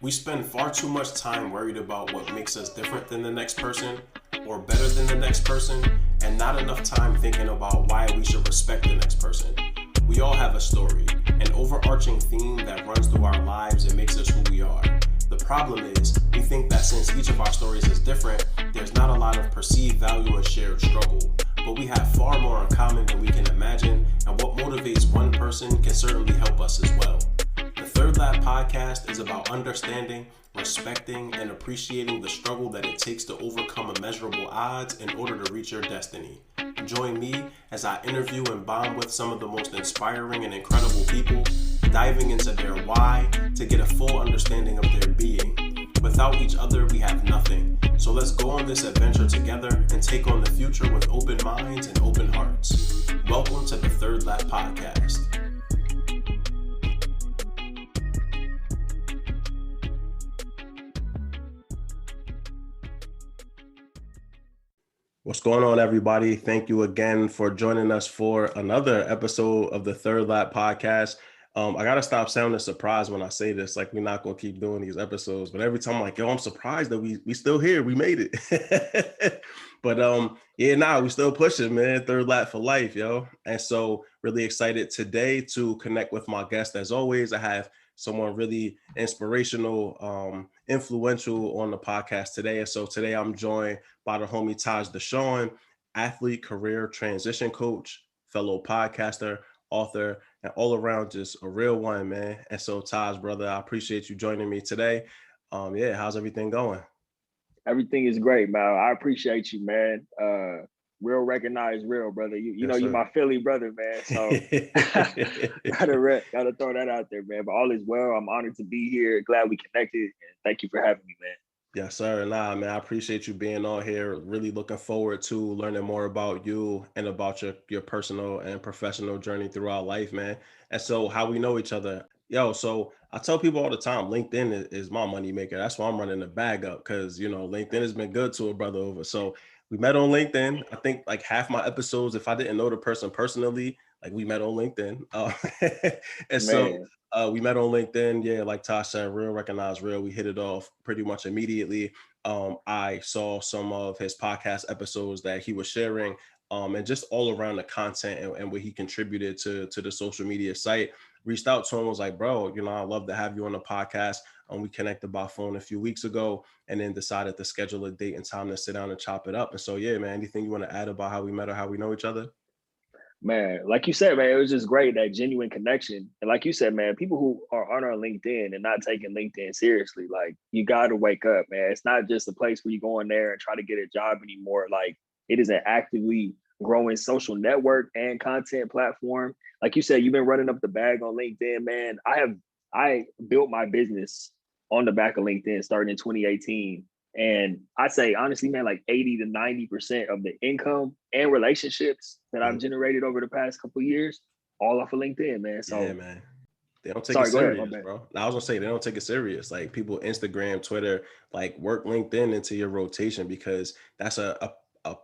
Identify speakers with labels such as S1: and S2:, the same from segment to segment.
S1: We spend far too much time worried about what makes us different than the next person or better than the next person, and not enough time thinking about why we should respect the next person. We all have a story, an overarching theme that runs through our lives and makes us who we are. The problem is, we think that since each of our stories is different, there's not a lot of perceived value and shared struggle. But we have far more in common than we can imagine, and what motivates one person can certainly help us as well. The Third Lap podcast is about understanding, respecting, and appreciating the struggle that it takes to overcome immeasurable odds in order to reach your destiny. Join me as I interview and bond with some of the most inspiring and incredible people, diving into their why to get a full understanding of their being. Without each other, we have nothing. So let's go on this adventure together and take on the future with open minds and open hearts. Welcome to the Third Lap podcast. What's going on, everybody? Thank you again for joining us for another episode of the Third Lap podcast. I gotta stop sounding surprised when I say this, like we're not gonna keep doing these episodes, but every time I'm like, yo, I'm surprised that we still here, we made it. But we still pushing, man. Third Lap for life, yo. And so really excited today to connect with my guest. As always, I have someone really inspirational, influential on the podcast today. And so today I'm joined by the homie Dashaun, athlete, career transition coach, fellow podcaster, author, and all around just a real one, man. And so Taj, brother, I appreciate you joining me today. How's everything going?
S2: Everything is great, man. I appreciate you, man. Real recognize real, brother. You know, you're my Philly brother, man. So gotta throw that out there, man. But all is well. I'm honored to be here. Glad we connected. And thank you for having me, man.
S1: Yes, sir. Nah, man, I appreciate you being on here. Really looking forward to learning more about you and about your personal and professional journey throughout life, man. And so how we know each other. Yo, so I tell people all the time, LinkedIn is my money maker. That's why I'm running the bag up because, you know, LinkedIn has been good to a brother over. So we met on LinkedIn. I think like half my episodes, if I didn't know the person personally, like we met on LinkedIn. We met on LinkedIn. Yeah, like Tosh said, real recognize real. We hit it off pretty much immediately. I saw some of his podcast episodes that he was sharing, and just all around the content and what he contributed to the social media site. Reached out to him, was like, bro, you know, I'd love to have you on the podcast. We connected by phone a few weeks ago and then decided to schedule a date and time to sit down and chop it up. And so, yeah, man, anything you want to add about how we met or how we know each other?
S2: Man, like you said, man, it was just great, that genuine connection. And like you said, man, people who are on LinkedIn and not taking LinkedIn seriously, like you got to wake up, man. It's not just a place where you go in there and try to get a job anymore. Like it is an actively growing social network and content platform. Like you said, you've been running up the bag on LinkedIn, man. I built my business on the back of LinkedIn starting in 2018. And I say, honestly, man, like 80 to 90% of the income and relationships that I've generated over the past couple of years, all off of LinkedIn, man. So,
S1: yeah, man. They don't take it serious, bro. I was gonna say they don't take it serious. Like people, Instagram, Twitter, like work LinkedIn into your rotation because that's a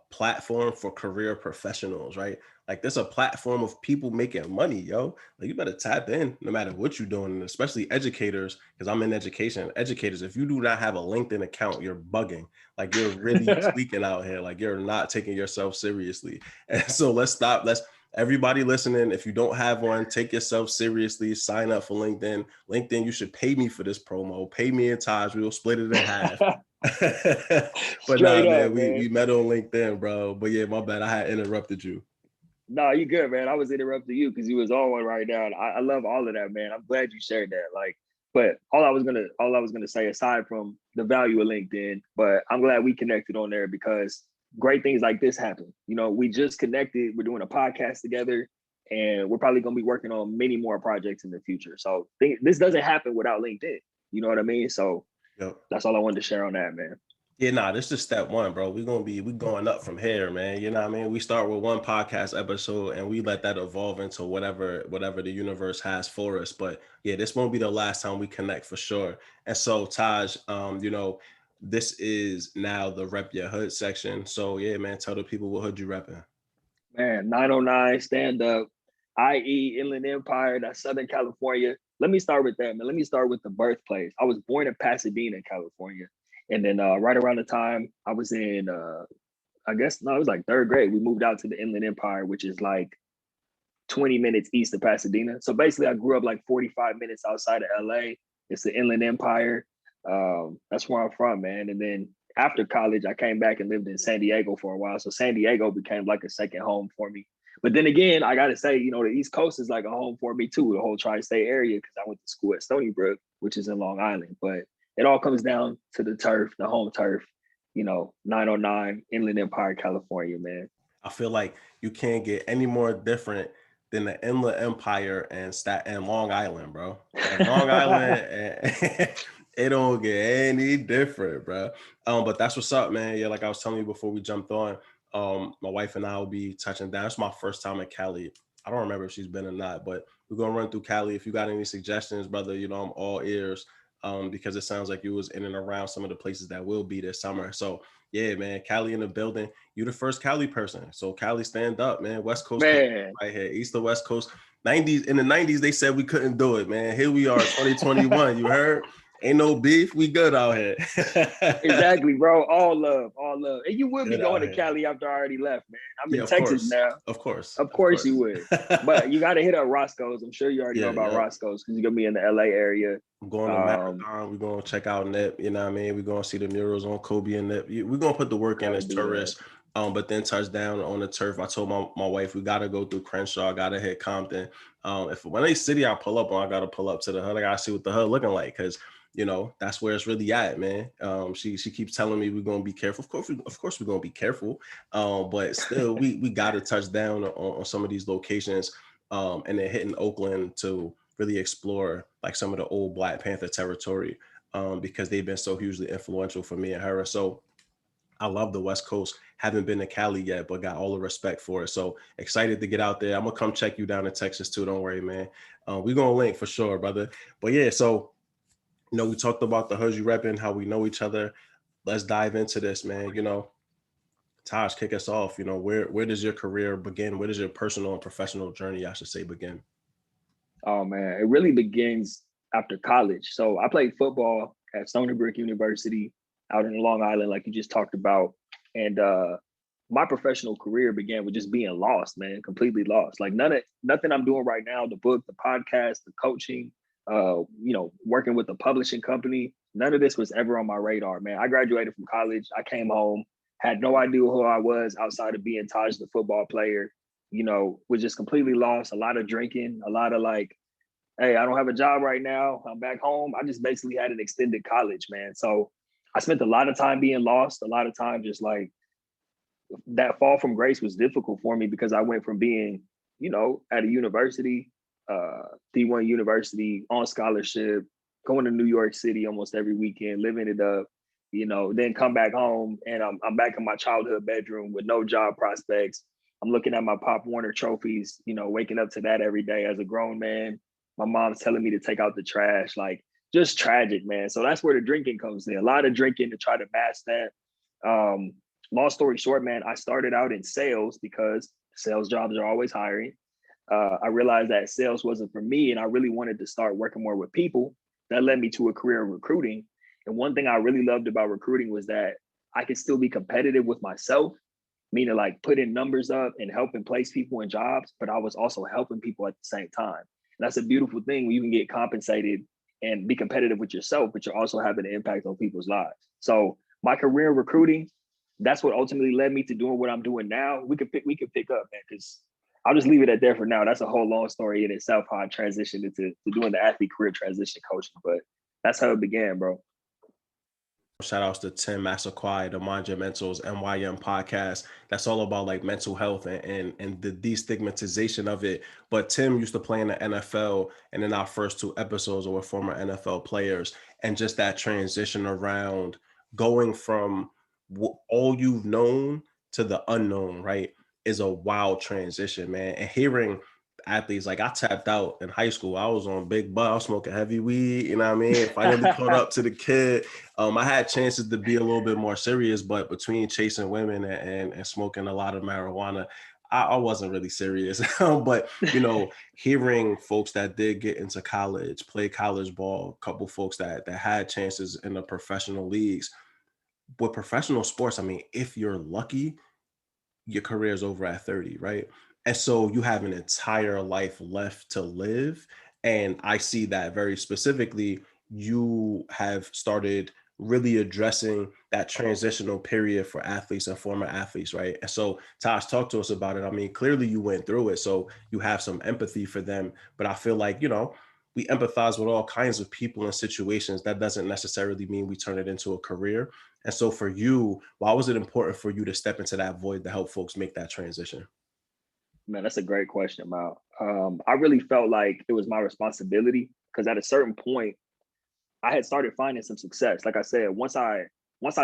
S1: platform for career professionals, right? Like there's a platform of people making money, yo. Like you better tap in no matter what you're doing, and especially educators, because I'm in education. Educators, if you do not have a LinkedIn account, you're bugging. Like you're really tweaking out here. Like you're not taking yourself seriously. And so let's stop. Everybody listening, if you don't have one, take yourself seriously, sign up for LinkedIn. LinkedIn, you should pay me for this promo. Pay me in Taj, we'll split it in half. But man, we met on LinkedIn, bro. But yeah, my bad, I had interrupted you.
S2: No, you good, man. I was interrupting you because you was on one right now. I love all of that, man. I'm glad you shared that. Like, but all I was gonna say, aside from the value of LinkedIn, but I'm glad we connected on there because great things like this happen. You know, we just connected. We're doing a podcast together, and we're probably gonna be working on many more projects in the future. So this doesn't happen without LinkedIn. You know what I mean? So That's all I wanted to share on that, man.
S1: Yeah, this is step one, bro. We going up from here, man. You know what I mean? We start with one podcast episode and we let that evolve into whatever the universe has for us. But yeah, this won't be the last time we connect for sure. And so Taj, you know, this is now the Rep Your Hood section. So yeah, man, tell the people what hood you repping.
S2: Man, 909 stand up, i.e. Inland Empire, that's Southern California. let me start with that, man. Let me start with the birthplace. I was born in Pasadena, California. And then right around the time I was in, I guess, no, it was like third grade, we moved out to the Inland Empire, which is like 20 minutes east of Pasadena. So basically, I grew up like 45 minutes outside of LA. It's the Inland Empire. That's where I'm from, man. And then after college, I came back and lived in San Diego for a while. So San Diego became like a second home for me. But then again, I got to say, you know, the East Coast is like a home for me too, the whole tri-state area, because I went to school at Stony Brook, which is in Long Island. But it all comes down to the turf, the home turf, you know, 909 Inland Empire, California, man.
S1: I feel like you can't get any more different than the Inland Empire and Long Island, bro. And Long Island, and it don't get any different, bro. But that's what's up, man. Yeah, like I was telling you before we jumped on, my wife and I will be touching down. It's my first time in Cali. I don't remember if she's been or not, but we're gonna run through Cali. If you got any suggestions, brother, you know, I'm all ears. Because it sounds like you was in and around some of the places that will be this summer. So yeah, man, Cali in the building. You the first Cali person. So Cali, stand up, man. West Coast
S2: Man.
S1: right here, East to West Coast. 90s, in the 90s, they said we couldn't do it, man. Here we are, 2021. You heard? Ain't no beef. We good out here.
S2: Exactly, bro. All love, all love. And you would be
S1: Good
S2: going to
S1: here.
S2: Cali after I already left, man. I'm
S1: Yeah,
S2: in Texas now.
S1: Of course.
S2: Of course you would. But you got to hit up Roscoe's. I'm sure you already know about Roscoe's because you're going to be in the LA area.
S1: I'm going to Marathon. We're going to check out Nip. You know what I mean? We're going to see the murals on Kobe and Nip. We're going to put the work in as tourists. But then touch down on the turf. I told my wife, we got to go through Crenshaw. Got to hit Compton. If when they city I pull up on, I got to pull up to the hood. I got to see what the hood looking like because, you know, that's where it's really at, man. She keeps telling me we're going to be careful. Of course we're going to be careful. But still, we got to touch down on some of these locations and then hitting Oakland to really explore like some of the old Black Panther territory because they've been so hugely influential for me and her. So I love the West Coast. Haven't been to Cali yet, but got all the respect for it. So excited to get out there. I'm going to come check you down in Texas too. Don't worry, man. We're going to link for sure, brother. But yeah, so, you know, we talked about the hoods you repping, how we know each other. Let's dive into this, man. You know, Taj, kick us off. You know, where does your career begin? Where does your personal and professional journey, I should say, begin?
S2: Oh, man, it really begins after college. So I played football at Stony Brook University out in Long Island, like you just talked about. And my professional career began with just being lost, man, completely lost. Like nothing I'm doing right now, the book, the podcast, the coaching, you know, working with a publishing company, none of this was ever on my radar, man. I graduated from college. I came home, had no idea who I was outside of being Taj, the football player, you know, was just completely lost, a lot of drinking, a lot of like, hey, I don't have a job right now. I'm back home. I just basically had an extended college, man. So I spent a lot of time being lost, a lot of time just like that fall from grace was difficult for me because I went from being, you know, at a university, D1 university on scholarship, going to New York City almost every weekend, living it up, you know, then come back home and I'm back in my childhood bedroom with no job prospects. I'm looking at my Pop Warner trophies, you know, waking up to that every day as a grown man. My mom's telling me to take out the trash, like just tragic, man. So that's where the drinking comes in. A lot of drinking to try to mask that. Long story short, man, I started out in sales because sales jobs are always hiring. I realized that sales wasn't for me and I really wanted to start working more with people. That led me to a career in recruiting. And one thing I really loved about recruiting was that I could still be competitive with myself, meaning like putting numbers up and helping place people in jobs, but I was also helping people at the same time. And that's a beautiful thing when you can get compensated and be competitive with yourself, but you're also having an impact on people's lives. So my career in recruiting, that's what ultimately led me to doing what I'm doing now. We could pick up, man, because I'll just leave it at there for now. That's a whole long story in itself, how I transitioned into doing the athlete career transition coaching, but that's how it began, bro.
S1: Shout outs to Tim Massaquoi, the Mind Your Mentals NYM podcast. That's all about like mental health and the destigmatization of it. But Tim used to play in the NFL, and in our first 2 episodes were former NFL players, and just that transition around going from all you've known to the unknown, right, is a wild transition, man. And hearing athletes, like I tapped out in high school. I was on big butt. I was smoking heavy weed, you know what I mean? Finally caught up to the kid. I had chances to be a little bit more serious, but between chasing women and smoking a lot of marijuana, I wasn't really serious, but hearing folks that did get into college, play college ball, a couple folks that had chances in the professional leagues. With professional sports, I mean, if you're lucky, your career is over at 30, right? And so you have an entire life left to live. And I see that very specifically. You have started really addressing that transitional period for athletes and former athletes, right? And so, Tosh, talk to us about it. I mean, clearly you went through it, so you have some empathy for them. But I feel like, we empathize with all kinds of people and situations. That doesn't necessarily mean we turn it into a career. And so for you, why was it important for you to step into that void to help folks make that transition?
S2: Man, that's a great question, Mal. I really felt like it was my responsibility because at a certain point, I had started finding some success. Like I said, once I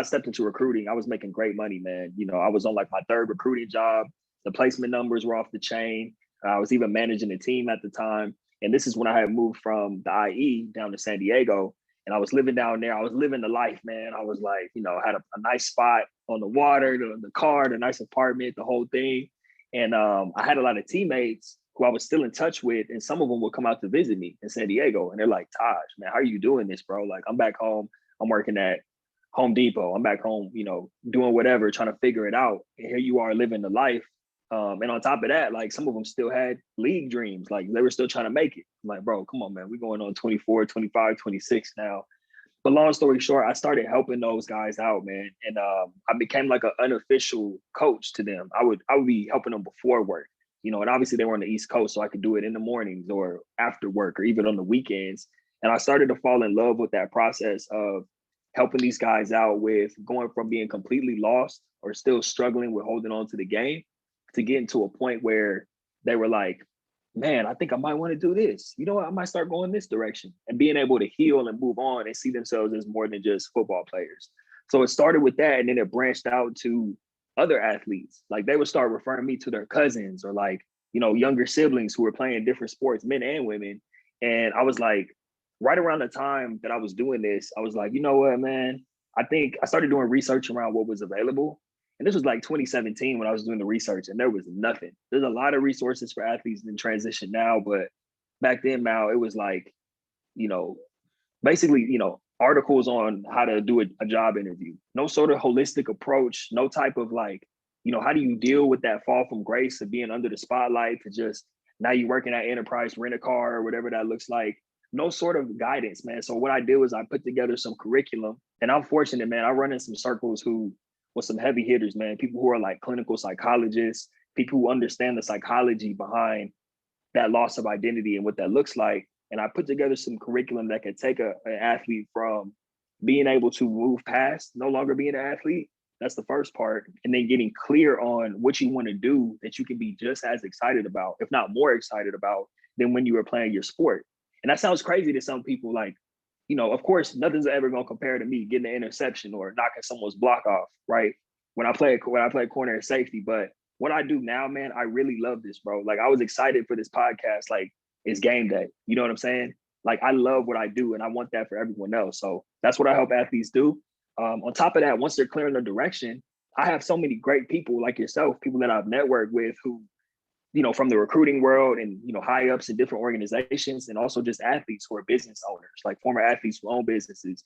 S2: stepped into recruiting, I was making great money, man. I was on like my third recruiting job. The placement numbers were off the chain. I was even managing a team at the time. And this is when I had moved from the IE down to San Diego. And I was living down there. I was living the life, man. I was like, had a nice spot on the water, the car, the nice apartment, the whole thing. And I had a lot of teammates who I was still in touch with, and some of them would come out to visit me in San Diego. And they're like, Taj, man, how are you doing this, bro? Like, I'm back home. I'm working at Home Depot. I'm back home, doing whatever, trying to figure it out. And here you are living the life. And on top of that, like some of them still had league dreams. Like they were still trying to make it. I'm like, bro, come on, man. We're going on 24, 25, 26 now. But long story short, I started helping those guys out, man. And I became like an unofficial coach to them. I would be helping them before work, and obviously they were on the East Coast, so I could do it in the mornings or after work or even on the weekends. And I started to fall in love with that process of helping these guys out with going from being completely lost or still struggling with holding on to the game to getting to a point where they were like, man, I think I might want to do this. You know what? I might start going this direction and being able to heal and move on and see themselves as more than just football players. So it started with that, and then it branched out to other athletes. Like they would start referring me to their cousins or like, younger siblings who were playing different sports, men and women. And I was like, right around the time that I was doing this, I was like, you know what, man? I think I started doing research around what was available. And this was like 2017 when I was doing the research, and there was nothing. There's a lot of resources for athletes in transition now, but back then, Mal, it was like, you know, basically, articles on how to do a job interview. No sort of holistic approach, no type of like, how do you deal with that fall from grace of being under the spotlight to just now you're working at Enterprise, rent a car or whatever that looks like. No sort of guidance, man. So what I did was I put together some curriculum, and I'm fortunate, man. I run in some circles who with some heavy hitters, man, people who are like clinical psychologists, people who understand the psychology behind that loss of identity and what that looks like. And I put together some curriculum that could take an athlete from being able to move past no longer being an athlete. That's the first part. And then getting clear on what you want to do that you can be just as excited about, if not more excited about, than when you were playing your sport. And that sounds crazy to some people. Like, of course, nothing's ever going to compare to me getting an interception or knocking someone's block off, right? When I play corner and safety. But what I do now, man, I really love this, bro. Like I was excited for this podcast. Like it's game day. You know what I'm saying? Like I love what I do, and I want that for everyone else. So that's what I help athletes do. On top of that, once they're clear in their direction, I have so many great people like yourself, people that I've networked with who, from the recruiting world and, high ups in different organizations, and also just athletes who are business owners, like former athletes who own businesses.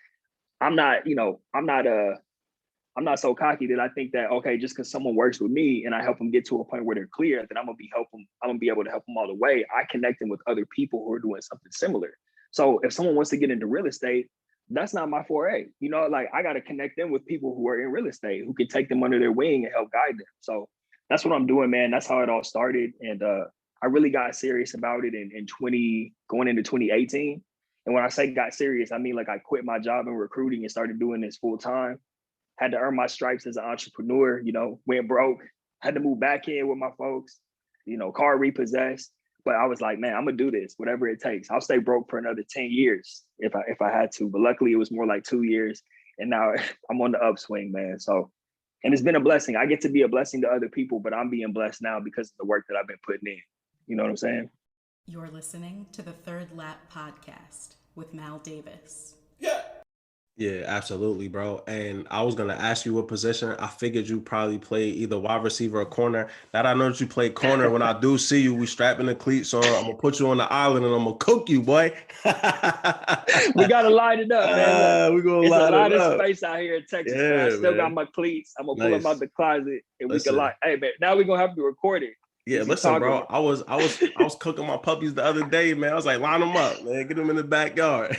S2: I'm not, I'm not so cocky that I think that, okay, just because someone works with me and I help them get to a point where they're clear, that I'm gonna be able to help them all the way. I connect them with other people who are doing something similar. So if someone wants to get into real estate, that's not my foray. Like I got to connect them with people who are in real estate who can take them under their wing and help guide them. So that's what I'm doing, man. That's how it all started. And I really got serious about it in going into 2018. And when I say got serious, I mean like I quit my job in recruiting and started doing this full time. Had to earn my stripes as an entrepreneur, went broke, had to move back in with my folks, car repossessed. But I was like, man, I'm gonna do this, whatever it takes. I'll stay broke for another 10 years if I had to. But luckily it was more like 2 years. And now I'm on the upswing, man. So, and it's been a blessing. I get to be a blessing to other people, but I'm being blessed now because of the work that I've been putting in. You know what I'm saying?
S3: You're listening to the Third Lap Podcast with Mal Davis.
S1: Yeah. Yeah, absolutely, bro. And I was gonna ask you what position. I figured you probably play either wide receiver or corner. Now that I know that you play corner, when I do see you, we strapping the cleats on. I'm gonna put you on the island and I'm gonna cook you, boy.
S2: We got to line it up, man. Look,
S1: We're gonna
S2: it's a
S1: line it
S2: lot of
S1: up.
S2: space out here in Texas, man. I
S1: Yeah,
S2: still got
S1: man.
S2: my cleats. I'm gonna pull them out
S1: Nice.
S2: the closet and we can line.
S1: Listen.
S2: Hey, man, now we're gonna have to record it
S1: Yeah,
S2: as you
S1: listen,
S2: talking.
S1: bro. I was cooking my puppies the other day, man. I was like, line them up, man. Get them in the backyard.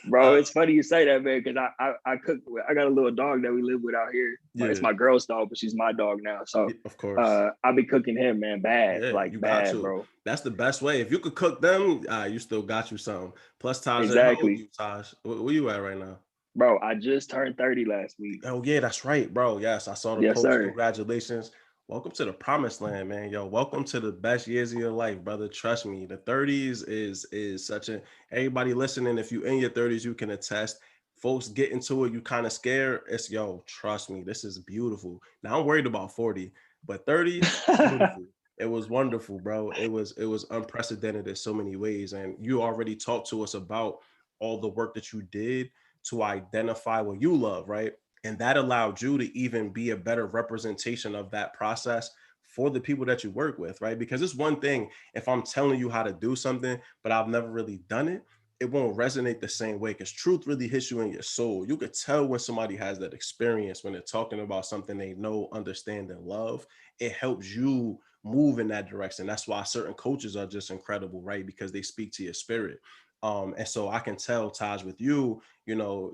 S2: Bro, it's funny you say that, man, because I cook. I got a little dog that we live with out here. It's
S1: Yeah,
S2: my girl's dog, but she's my dog now. So
S1: of course.
S2: I be cooking him, man, bad,
S1: Yeah,
S2: like
S1: you got
S2: bad,
S1: to.
S2: bro.
S1: That's the best way. If you could cook them, you still got you some. Plus, Taj, how old are
S2: Exactly,
S1: you, Taj? Where you at right now?
S2: bro. I just turned 30 last week.
S1: Oh yeah, that's right, bro. Yes, I saw the
S2: Yes,
S1: post.
S2: sir.
S1: Congratulations. Welcome to the promised land, man. Yo, welcome to the best years of your life, brother. Trust me. The 30s is such a everybody listening, if you in your 30s, you can attest. Folks get into it, you kind of scared. It's yo, trust me, this is beautiful. Now I'm worried about 40, but 30, beautiful. It was wonderful, bro. It was unprecedented in so many ways. And you already talked to us about all the work that you did to identify what you love, right? And that allowed you to even be a better representation of that process for the people that you work with, right? Because it's one thing if I'm telling you how to do something, but I've never really done it, it won't resonate the same way because truth really hits you in your soul. You could tell when somebody has that experience when they're talking about something they know, understand, and love. It helps you move in that direction. That's why certain coaches are just incredible, right? Because they speak to your spirit. And so I can tell, Taj, with you,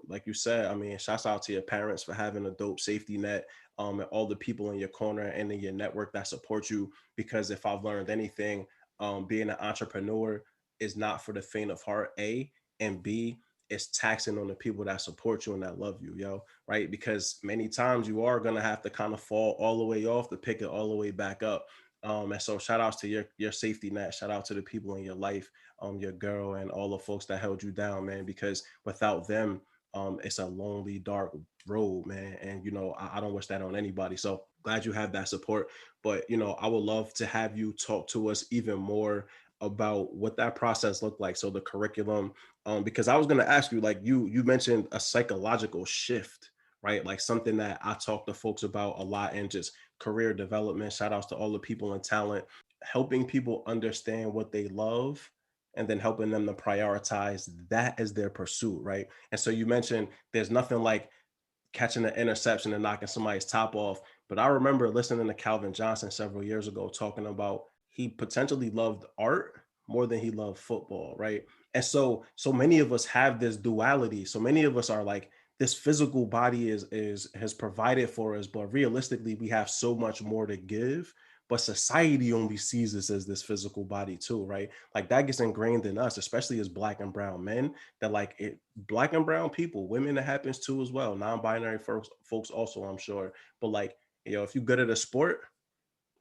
S1: like you said, I mean, shouts out to your parents for having a dope safety net, and all the people in your corner and in your network that support you. Because if I've learned anything, being an entrepreneur is not for the faint of heart, A, and B, it's taxing on the people that support you and that love you, right? Because many times you are going to have to kind of fall all the way off to pick it all the way back up. And so shout outs to your safety net. Shout out to the people in your life, your girl and all the folks that held you down, man, because without them, it's a lonely, dark road, man. And, I don't wish that on anybody. So glad you have that support. But, I would love to have you talk to us even more about what that process looked like. So the curriculum, because I was going to ask you, like you mentioned a psychological shift, right? Like something that I talk to folks about a lot in just career development. Shout outs to all the people in talent, helping people understand what they love and then helping them to prioritize that as their pursuit, right? And so you mentioned there's nothing like catching an interception and knocking somebody's top off. But I remember listening to Calvin Johnson several years ago talking about he potentially loved art more than he loved football, right? And so many of us have this duality. So many of us are like, this physical body is has provided for us, but realistically, we have so much more to give. But society only sees us as this physical body too, right? Like that gets ingrained in us, especially as Black and brown men, that like it, Black and brown people, women, it happens too as well. Non-binary folks also, I'm sure. But like, if you're good at a sport,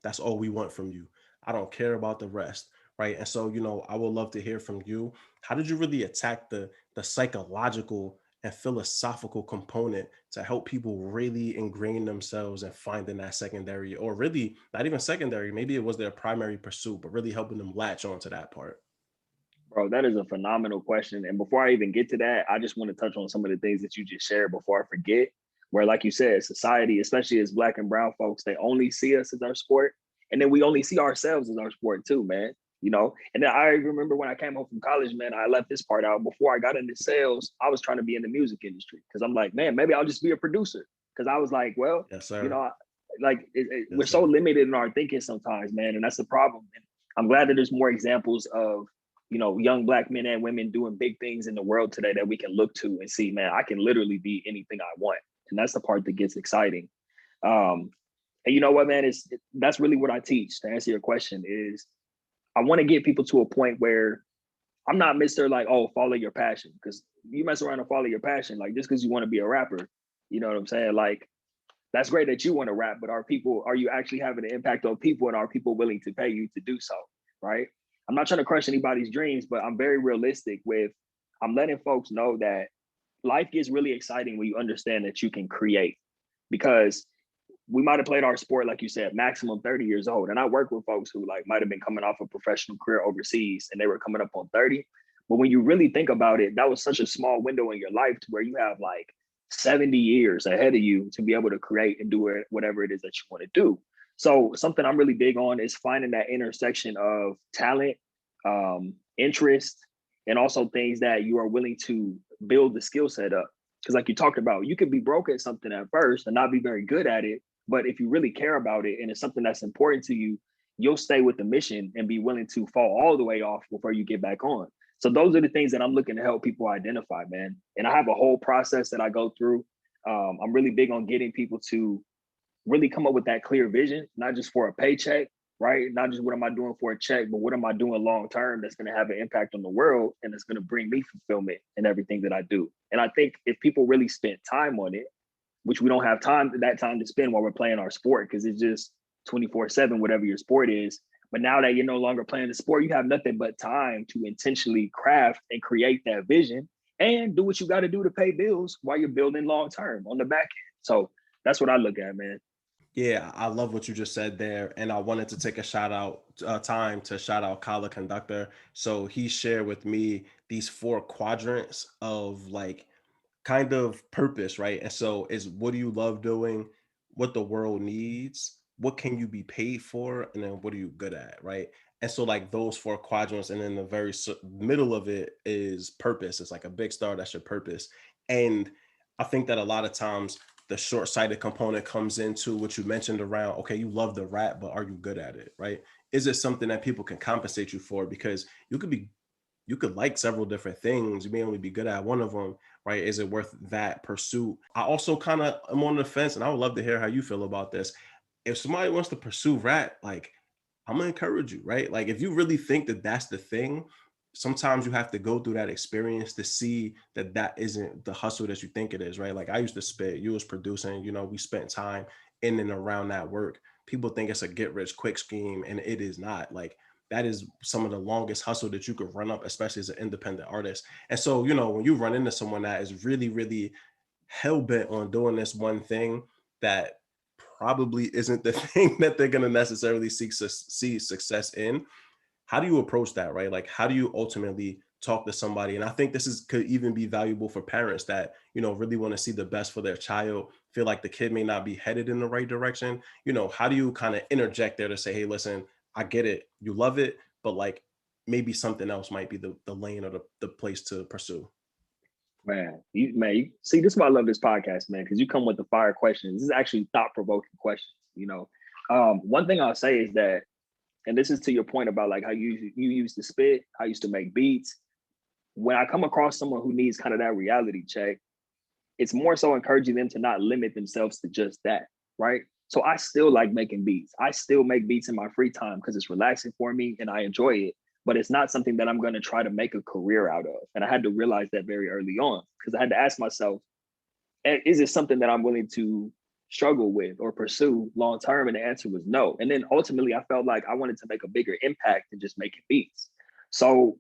S1: that's all we want from you. I don't care about the rest, right? And so, I would love to hear from you. How did you really attack the psychological and philosophical component to help people really ingrain themselves and finding that secondary, or really not even secondary, maybe it was their primary pursuit, but really helping them latch onto that part?
S2: Bro, that is a phenomenal question. And before I even get to that, I just want to touch on some of the things that you just shared before I forget. Where, like you said, society, especially as Black and brown folks, they only see us as our sport. And then we only see ourselves as our sport too, man. And then I remember when I came home from college, man, I left this part out. Before I got into sales, I was trying to be in the music industry because I'm like, man, maybe I'll just be a producer. Because I was like, well,
S1: Yes,
S2: you
S1: sir.
S2: know, like we're
S1: Yes,
S2: so
S1: sir.
S2: limited in our thinking sometimes, man. And that's the problem. And I'm glad that there's more examples of young Black men and women doing big things in the world today that we can look to and see, man, I can literally be anything I want. And that's the part that gets exciting. And you know what, man, that's really what I teach. To answer your question, is I want to get people to a point where I'm not Mr. like, oh, follow your passion. Because you mess around and follow your passion, like just because you want to be a rapper, you know what I'm saying? Like, that's great that you want to rap, but are you actually having an impact on people, and are people willing to pay you to do so? Right. I'm not trying to crush anybody's dreams, but I'm very realistic I'm letting folks know that life gets really exciting when you understand that you can create, because we might have played our sport, like you said, maximum 30 years old. And I work with folks who like might have been coming off a professional career overseas and they were coming up on 30. But when you really think about it, that was such a small window in your life to where you have like 70 years ahead of you to be able to create and do it, whatever it is that you want to do. So something I'm really big on is finding that intersection of talent, interest, and also things that you are willing to build the skill set up. Because like you talked about, you could be broke at something at first and not be very good at it. But if you really care about it and it's something that's important to you, you'll stay with the mission and be willing to fall all the way off before you get back on. So those are the things that I'm looking to help people identify, man. And I have a whole process that I go through. I'm really big on getting people to really come up with that clear vision, not just for a paycheck, right? Not just what am I doing for a check, but what am I doing long term that's going to have an impact on the world and that's going to bring me fulfillment in everything that I do. And I think if people really spent time on it, which we don't have that time to spend while we're playing our sport, because it's just 24/7, whatever your sport is. But now that you're no longer playing the sport, you have nothing but time to intentionally craft and create that vision and do what you got to do to pay bills while you're building long term on the back end. So that's what I look at, man.
S1: Yeah, I love what you just said there. And I wanted to take a time to shout out Kala Conductor. So he shared with me these four quadrants of like kind of purpose, right? And so it's what do you love doing, what the world needs, what can you be paid for, and then what are you good at, right? And so like those four quadrants, and then the very middle of it is purpose. It's like a big star, that's your purpose. And I think that a lot of times the short-sighted component comes into what you mentioned around, okay, you love the rap, but are you good at it, right? Is it something that people can compensate you for? Because you could like several different things. You may only be good at one of them, right? Is it worth that pursuit? I also kind of am on the fence, and I would love to hear how you feel about this. If somebody wants to pursue rap, like I'm gonna encourage you, right? Like if you really think that that's the thing, sometimes you have to go through that experience to see that that isn't the hustle that you think it is, right? Like I used to spit, you was producing, we spent time in and around that work. People think it's a get rich quick scheme, and it is not. Like that is some of the longest hustle that you could run up, especially as an independent artist. And so, when you run into someone that is really, really hell bent on doing this one thing that probably isn't the thing that they're going to necessarily see success in, how do you approach that, right? Like, how do you ultimately talk to somebody? And I think could even be valuable for parents that, really want to see the best for their child, feel like the kid may not be headed in the right direction. How do you kind of interject there to say, hey, listen, I get it. You love it, but like maybe something else might be the lane or the place to pursue.
S2: Man, you see, this is why I love this podcast, man, because you come with the fire questions. This is actually thought-provoking questions, One thing I'll say is that, and this is to your point about like how you used to spit, I used to make beats. When I come across someone who needs kind of that reality check, it's more so encouraging them to not limit themselves to just that, right? So I still like making beats. I still make beats in my free time because it's relaxing for me and I enjoy it. But it's not something that I'm going to try to make a career out of. And I had to realize that very early on because I had to ask myself, is it something that I'm willing to struggle with or pursue long term? And the answer was no. And then ultimately, I felt like I wanted to make a bigger impact than just making beats. So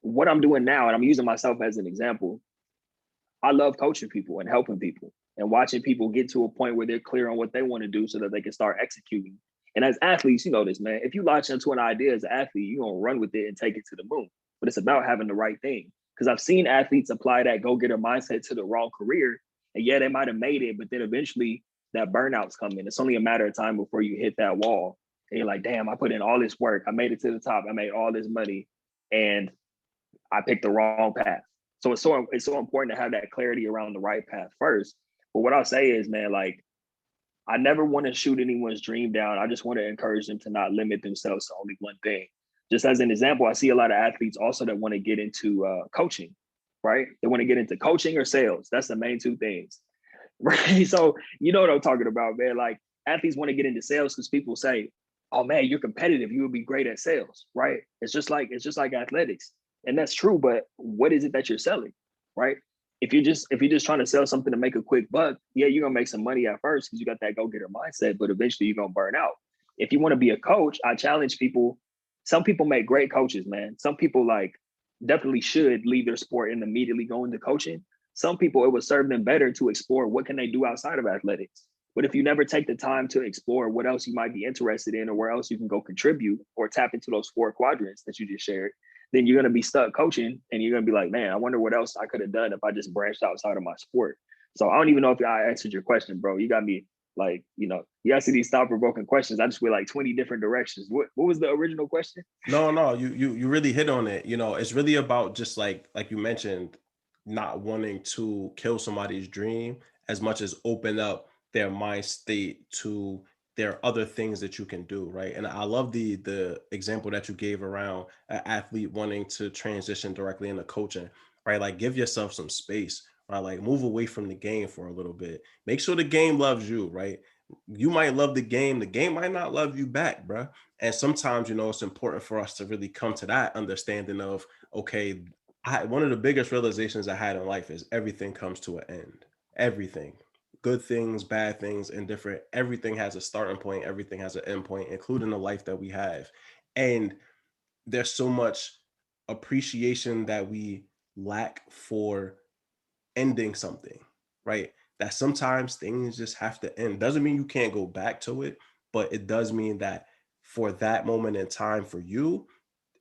S2: what I'm doing now, and I'm using myself as an example, I love coaching people and helping people and watching people get to a point where they're clear on what they want to do so that they can start executing. And as athletes, you know this, man. If you latch into an idea as an athlete, you're going to run with it and take it to the moon. But it's about having the right thing. Because I've seen athletes apply that go-getter mindset to the wrong career. And yeah, they might have made it, but then eventually that burnout's coming. It's only a matter of time before you hit that wall. And you're like, damn, I put in all this work. I made it to the top. I made all this money. And I picked the wrong path. So it's so important to have that clarity around the right path first. But what I'll say is, man, like, I never want to shoot anyone's dream down. I just want to encourage them to not limit themselves to only one thing. Just as an example, I see a lot of athletes also that want to get into coaching, right? They want to get into coaching or sales. That's the main two things, right? So you know what I'm talking about, man. Like athletes want to get into sales because people say, "Oh man, you're competitive. You would be great at sales," right? It's just like athletics, and that's true. But what is it that you're selling, right? If you're just trying to sell something to make a quick buck, yeah, you're gonna make some money at first because you got that go-getter mindset, but eventually you're gonna burn out. If you want to be a coach, I challenge people. Some people make great coaches, man. Some people like definitely should leave their sport and immediately go into coaching. Some people, it would serve them better to explore what can they do outside of athletics. But if you never take the time to explore what else you might be interested in or where else you can go contribute or tap into those four quadrants that you just shared, then you're going to be stuck coaching and you're going to be like, man, I wonder what else I could have done if I just branched outside of my sport. So I don't even know if I answered your question, bro. You got me like, you ask these thought-provoking questions. I just went like 20 different directions. What was the original question?
S1: No, you really hit on it. It's really about just like you mentioned, not wanting to kill somebody's dream as much as open up their mind state to there are other things that you can do, right? And I love the example that you gave around an athlete wanting to transition directly into coaching, right? Like give yourself some space, right? Like move away from the game for a little bit. Make sure the game loves you, right? You might love the game might not love you back, bro. And sometimes, it's important for us to really come to that understanding of, okay, one of the biggest realizations I had in life is everything comes to an end. Everything, good things, bad things, indifferent, everything has a starting point, everything has an end point, including the life that we have. And there's so much appreciation that we lack for ending something, right? That sometimes things just have to end. Doesn't mean you can't go back to it, but it does mean that for that moment in time for you,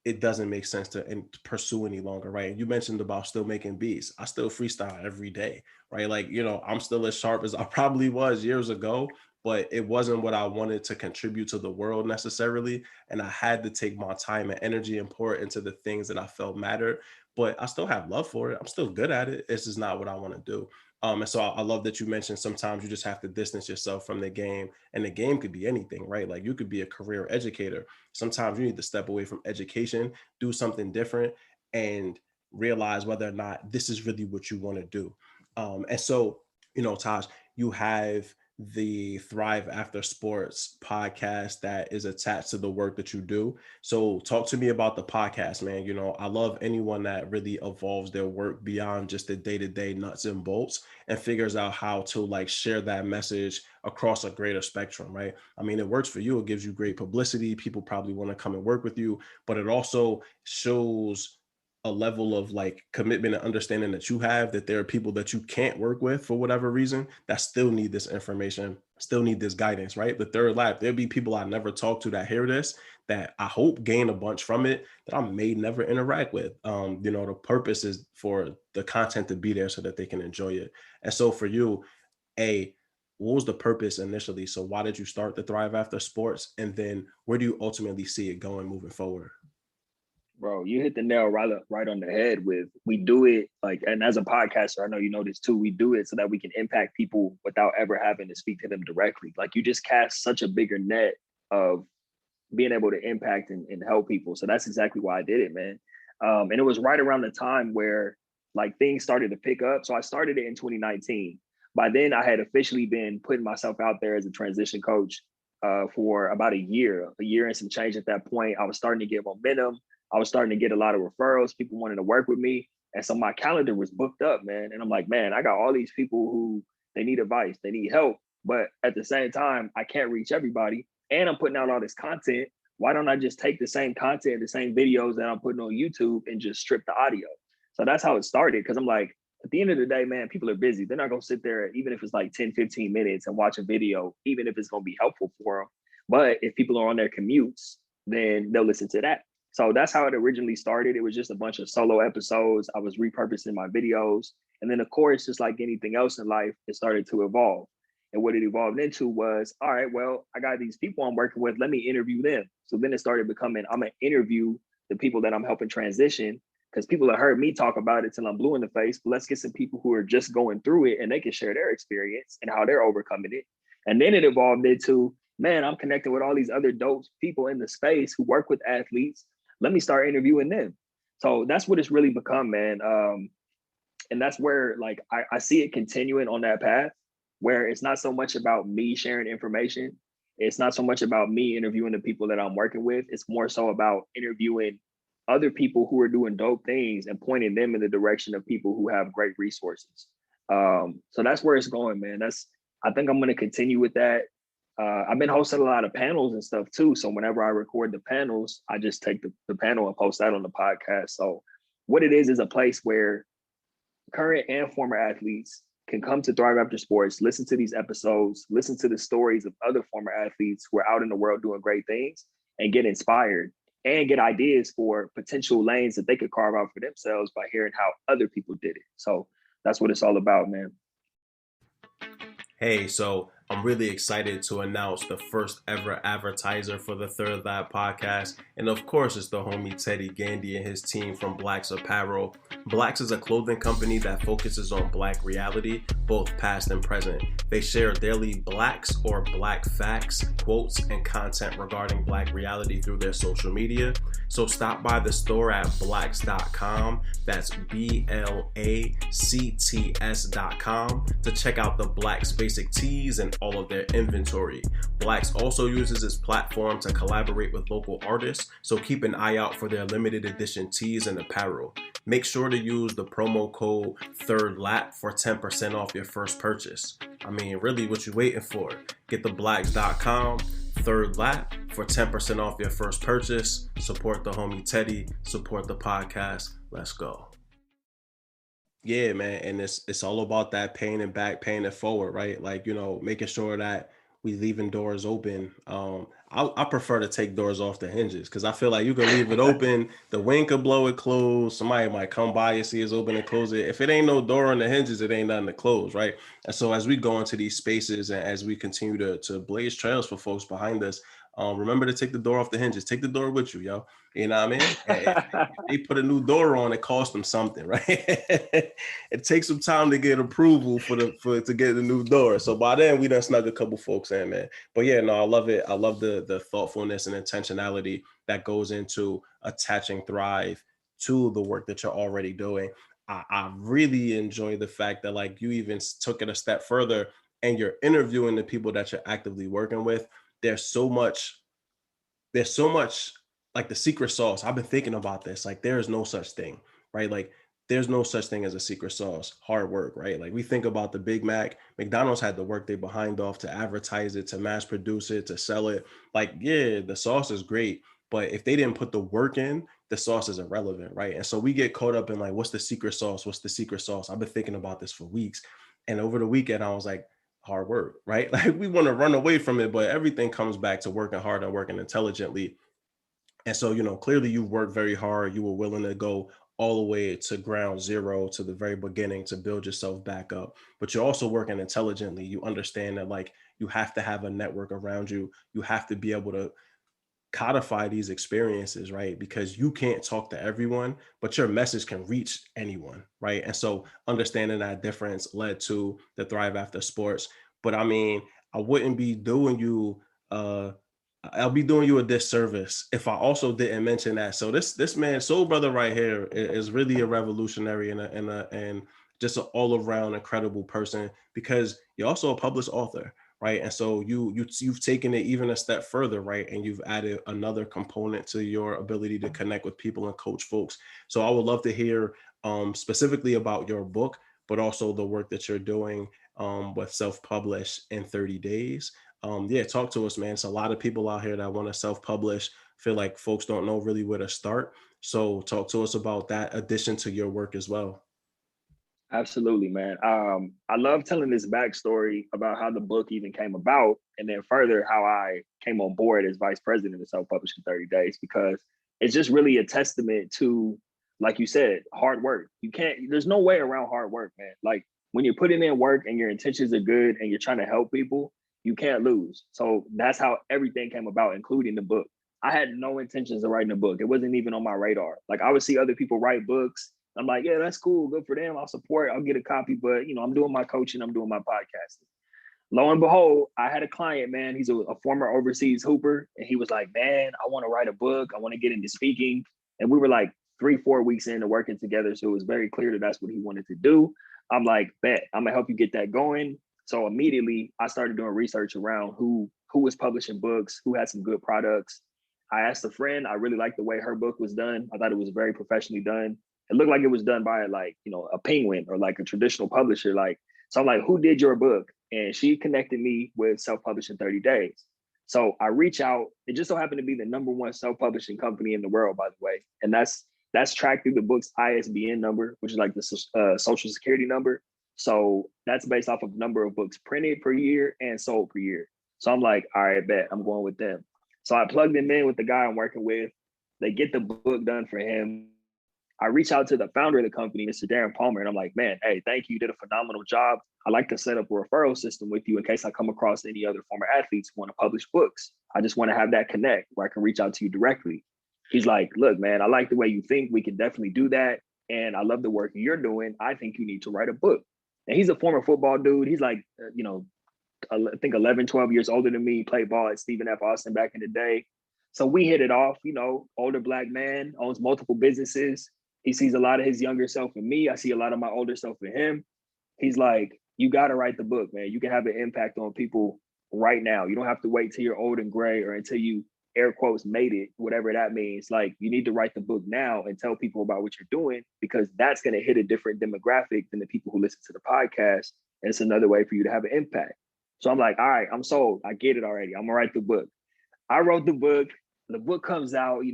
S1: it doesn't make sense to pursue any longer, right? And you mentioned about still making beats. I still freestyle every day, right? Like, I'm still as sharp as I probably was years ago, but it wasn't what I wanted to contribute to the world necessarily. And I had to take my time and energy and pour it into the things that I felt mattered. But I still have love for it. I'm still good at it. It's just not what I want to do. And so I love that you mentioned sometimes you just have to distance yourself from the game, and the game could be anything, right? Like you could be a career educator. Sometimes you need to step away from education, do something different, and realize whether or not this is really what you want to do. And so, Taj, you have the Thrive After Sports podcast that is attached to the work that you do. So talk to me about the podcast, man. I love anyone that really evolves their work beyond just the day-to-day nuts and bolts and figures out how to like share that message across a greater spectrum, right? I mean, it works for you. It gives you great publicity. People probably want to come and work with you, but it also shows a level of like commitment and understanding that you have, that there are people that you can't work with for whatever reason that still need this information, still need this guidance, right? The third lap, there'll be people I never talk to that hear this, that I hope gain a bunch from it that I may never interact with. The purpose is for the content to be there so that they can enjoy it. And so for you, what was the purpose initially? So why did you start the Thrive After Sports? And then where do you ultimately see it going moving forward?
S2: Bro, you hit the nail right on the head with, we do it like, and as a podcaster, I know you know this too, we do it so that we can impact people without ever having to speak to them directly. Like you just cast such a bigger net of being able to impact and help people. So that's exactly why I did it, man. And it was right around the time where like things started to pick up. So I started it in 2019. By then I had officially been putting myself out there as a transition coach for about a year and some change at that point. I was starting to get momentum. I was starting to get a lot of referrals. People wanted to work with me. And so my calendar was booked up, man. And I'm like, man, I got all these people who they need advice, they need help. But at the same time, I can't reach everybody. And I'm putting out all this content. Why don't I just take the same content, the same videos that I'm putting on YouTube and just strip the audio? So that's how it started. Cause I'm like, at the end of the day, man, people are busy. They're not going to sit there, even if it's like 10, 15 minutes and watch a video, even if it's going to be helpful for them. But if people are on their commutes, then they'll listen to that. So that's how it originally started. It was just a bunch of solo episodes. I was repurposing my videos. And then, of course, just like anything else in life, it started to evolve. And what it evolved into was, all right, well, I got these people I'm working with. Let me interview them. So then it started becoming, I'm going to interview the people that I'm helping transition, because people have heard me talk about it till I'm blue in the face. But let's get some people who are just going through it and they can share their experience and how they're overcoming it. And then it evolved into, man, I'm connecting with all these other dope people in the space who work with athletes. Let me start interviewing them. So that's what it's really become, man. And that's where like I see it continuing on that path, where it's not so much about me sharing information. It's not so much about me interviewing the people that I'm working with. It's more so about interviewing other people who are doing dope things and pointing them in the direction of people who have great resources. So that's where it's going, man. I think I'm going to continue with that. I've been hosting a lot of panels and stuff too. So whenever I record the panels, I just take the panel and post that on the podcast. So what it is a place where current and former athletes can come to Thrive After Sports, listen to these episodes, listen to the stories of other former athletes who are out in the world doing great things, and get inspired. and get ideas for potential lanes that they could carve out for themselves by hearing how other people did it. So that's what it's all about, man.
S1: Hey, so I'm really excited to announce the first ever advertiser for the Third Lab podcast. And of course, it's the homie Teddy Gandy and his team from Blacks Apparel. Blacks is a clothing company that focuses on Black reality, both past and present. They share daily Blacks or Black facts, quotes, and content regarding Black reality through their social media. So stop by the store at blacks.com. That's BLACTS.com to check out the Blacks basic tees and all of their inventory. Blacks also uses its platform to collaborate with local artists, so keep an eye out for their limited edition tees and apparel. Make sure to use the promo code THIRDLAP for 10% off your first purchase. I mean, really, what you waiting for? Get the blacks.com, Third Lap for 10% off your first purchase. Support the homie Teddy, support the podcast. Let's go. Yeah, man, and it's all about that paying it back, paying it forward, right? Like, you know, making sure that we leaving doors open. I prefer to take doors off the hinges because I feel like you can leave it open, the wind could blow it closed. Somebody might come by and see it's open and close it. If it ain't no door on the hinges, it ain't nothing to close, right? And so as we go into these spaces and as we continue to blaze trails for folks behind us, remember to take the door off the hinges. Take the door with you, yo. You know what I mean? If they put a new door on, it cost them something, right? It takes some time to get approval to get the new door. So by then we done snuck a couple folks in, man. But yeah, no, I love it. I love the thoughtfulness and intentionality that goes into attaching Thrive to the work that you're already doing. I really enjoy the fact that like you even took it a step further and you're interviewing the people that you're actively working with. There's so much like the secret sauce. I've been thinking about this. Like there is no such thing, right? Like there's no such thing as a secret sauce. Hard work, right? Like we think about the Big Mac. McDonald's had to work their behind off to advertise it, to mass produce it, to sell it. Like, yeah, the sauce is great, but if they didn't put the work in, the sauce is irrelevant, right? And so we get caught up in like, what's the secret sauce? What's the secret sauce? I've been thinking about this for weeks. And over the weekend, I was like, hard work, right? Like we want to run away from it, but everything comes back to working hard and working intelligently. And so, you know, clearly you worked very hard. You were willing to go all the way to ground zero, to the very beginning, to build yourself back up. But you're also working intelligently. You understand that like you have to have a network around you. You have to be able to codify these experiences, right? Because you can't talk to everyone, but your message can reach anyone, right? And so understanding that difference led to the Thrive After Sports. But I mean, I wouldn't be doing you I'll be doing you a disservice if I also didn't mention that. So this man, Soul Brother right here, is really a revolutionary and just an all around incredible person because you're also a published author, right? And so you've taken it even a step further, right? And you've added another component to your ability to connect with people and coach folks. So I would love to hear specifically about your book, but also the work that you're doing with self-publish in 30 days. Yeah, talk to us, man. It's a lot of people out here that want to self-publish, feel like folks don't know really where to start. So talk to us about that addition to your work as well.
S2: Absolutely, man. I love telling this backstory about how the book even came about, and then further how I came on board as vice president of Self-Publishing 30 Days, because it's just really a testament to, like you said, hard work. There's no way around hard work, man. Like when you're putting in work and your intentions are good and you're trying to help people, you can't lose. So that's how everything came about, including the book. I had no intentions of writing a book. It wasn't even on my radar. Like I would see other people write books. I'm like, yeah, that's cool. Good for them. I'll support. I'll get a copy. But, you know, I'm doing my coaching. I'm doing my podcasting. Lo and behold, I had a client, man. He's a former overseas hooper. And he was like, man, I want to write a book. I want to get into speaking. And we were like 3-4 weeks into working together. So it was very clear that that's what he wanted to do. I'm like, bet, I'm going to help you get that going. So immediately I started doing research around who was publishing books, who had some good products. I asked a friend, I really liked the way her book was done. I thought it was very professionally done. It looked like it was done by like, you know, a Penguin or like a traditional publisher. Like, so I'm like, who did your book? And she connected me with Self-Publishing 30 Days. So I reach out. It just so happened to be the #1 self-publishing company in the world, by the way. And that's tracked through the book's ISBN number, which is like the social security number. So that's based off of number of books printed per year and sold per year. So I'm like, all right, bet I'm going with them. So I plugged them in with the guy I'm working with. They get the book done for him. I reach out to the founder of the company, Mr. Darren Palmer, and I'm like, man, hey, thank you. You did a phenomenal job. I like to set up a referral system with you in case I come across any other former athletes who want to publish books. I just want to have that connect where I can reach out to you directly. He's like, look, man, I like the way you think. We can definitely do that. And I love the work you're doing. I think you need to write a book. And he's a former football dude. He's like, I think 11, 12 years older than me, played ball at Stephen F. Austin back in the day. So we hit it off, older Black man, owns multiple businesses. He sees a lot of his younger self in me. I see a lot of my older self in him. He's like, you got to write the book, man. You can have an impact on people right now. You don't have to wait till you're old and gray or until you, air quotes, made it, whatever that means. Like, you need to write the book now and tell people about what you're doing, because that's going to hit a different demographic than the people who listen to the podcast. And it's another way for you to have an impact. So I'm like, all right, I'm sold. I get it already. I'm gonna write the book. I wrote the book. The book comes out,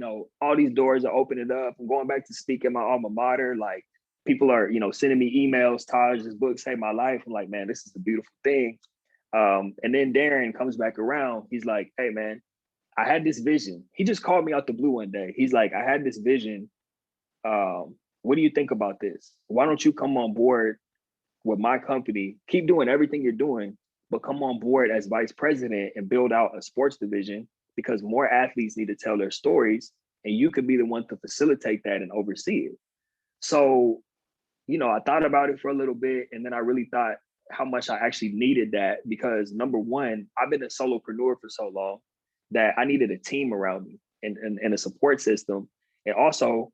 S2: all these doors are opening up. I'm going back to speak at my alma mater. Like, people are, sending me emails, Taj, this book saved my life. I'm like, man, this is a beautiful thing. And then Darren comes back around. He's like, hey, man, I had this vision. He just called me out the blue one day. He's like, I had this vision. What do you think about this? Why don't you come on board with my company? Keep doing everything you're doing, but come on board as vice president and build out a sports division, because more athletes need to tell their stories, and you could be the one to facilitate that and oversee it. So, I thought about it for a little bit, and then I really thought how much I actually needed that, because number one, I've been a solopreneur for so long that I needed a team around me and a support system. And also,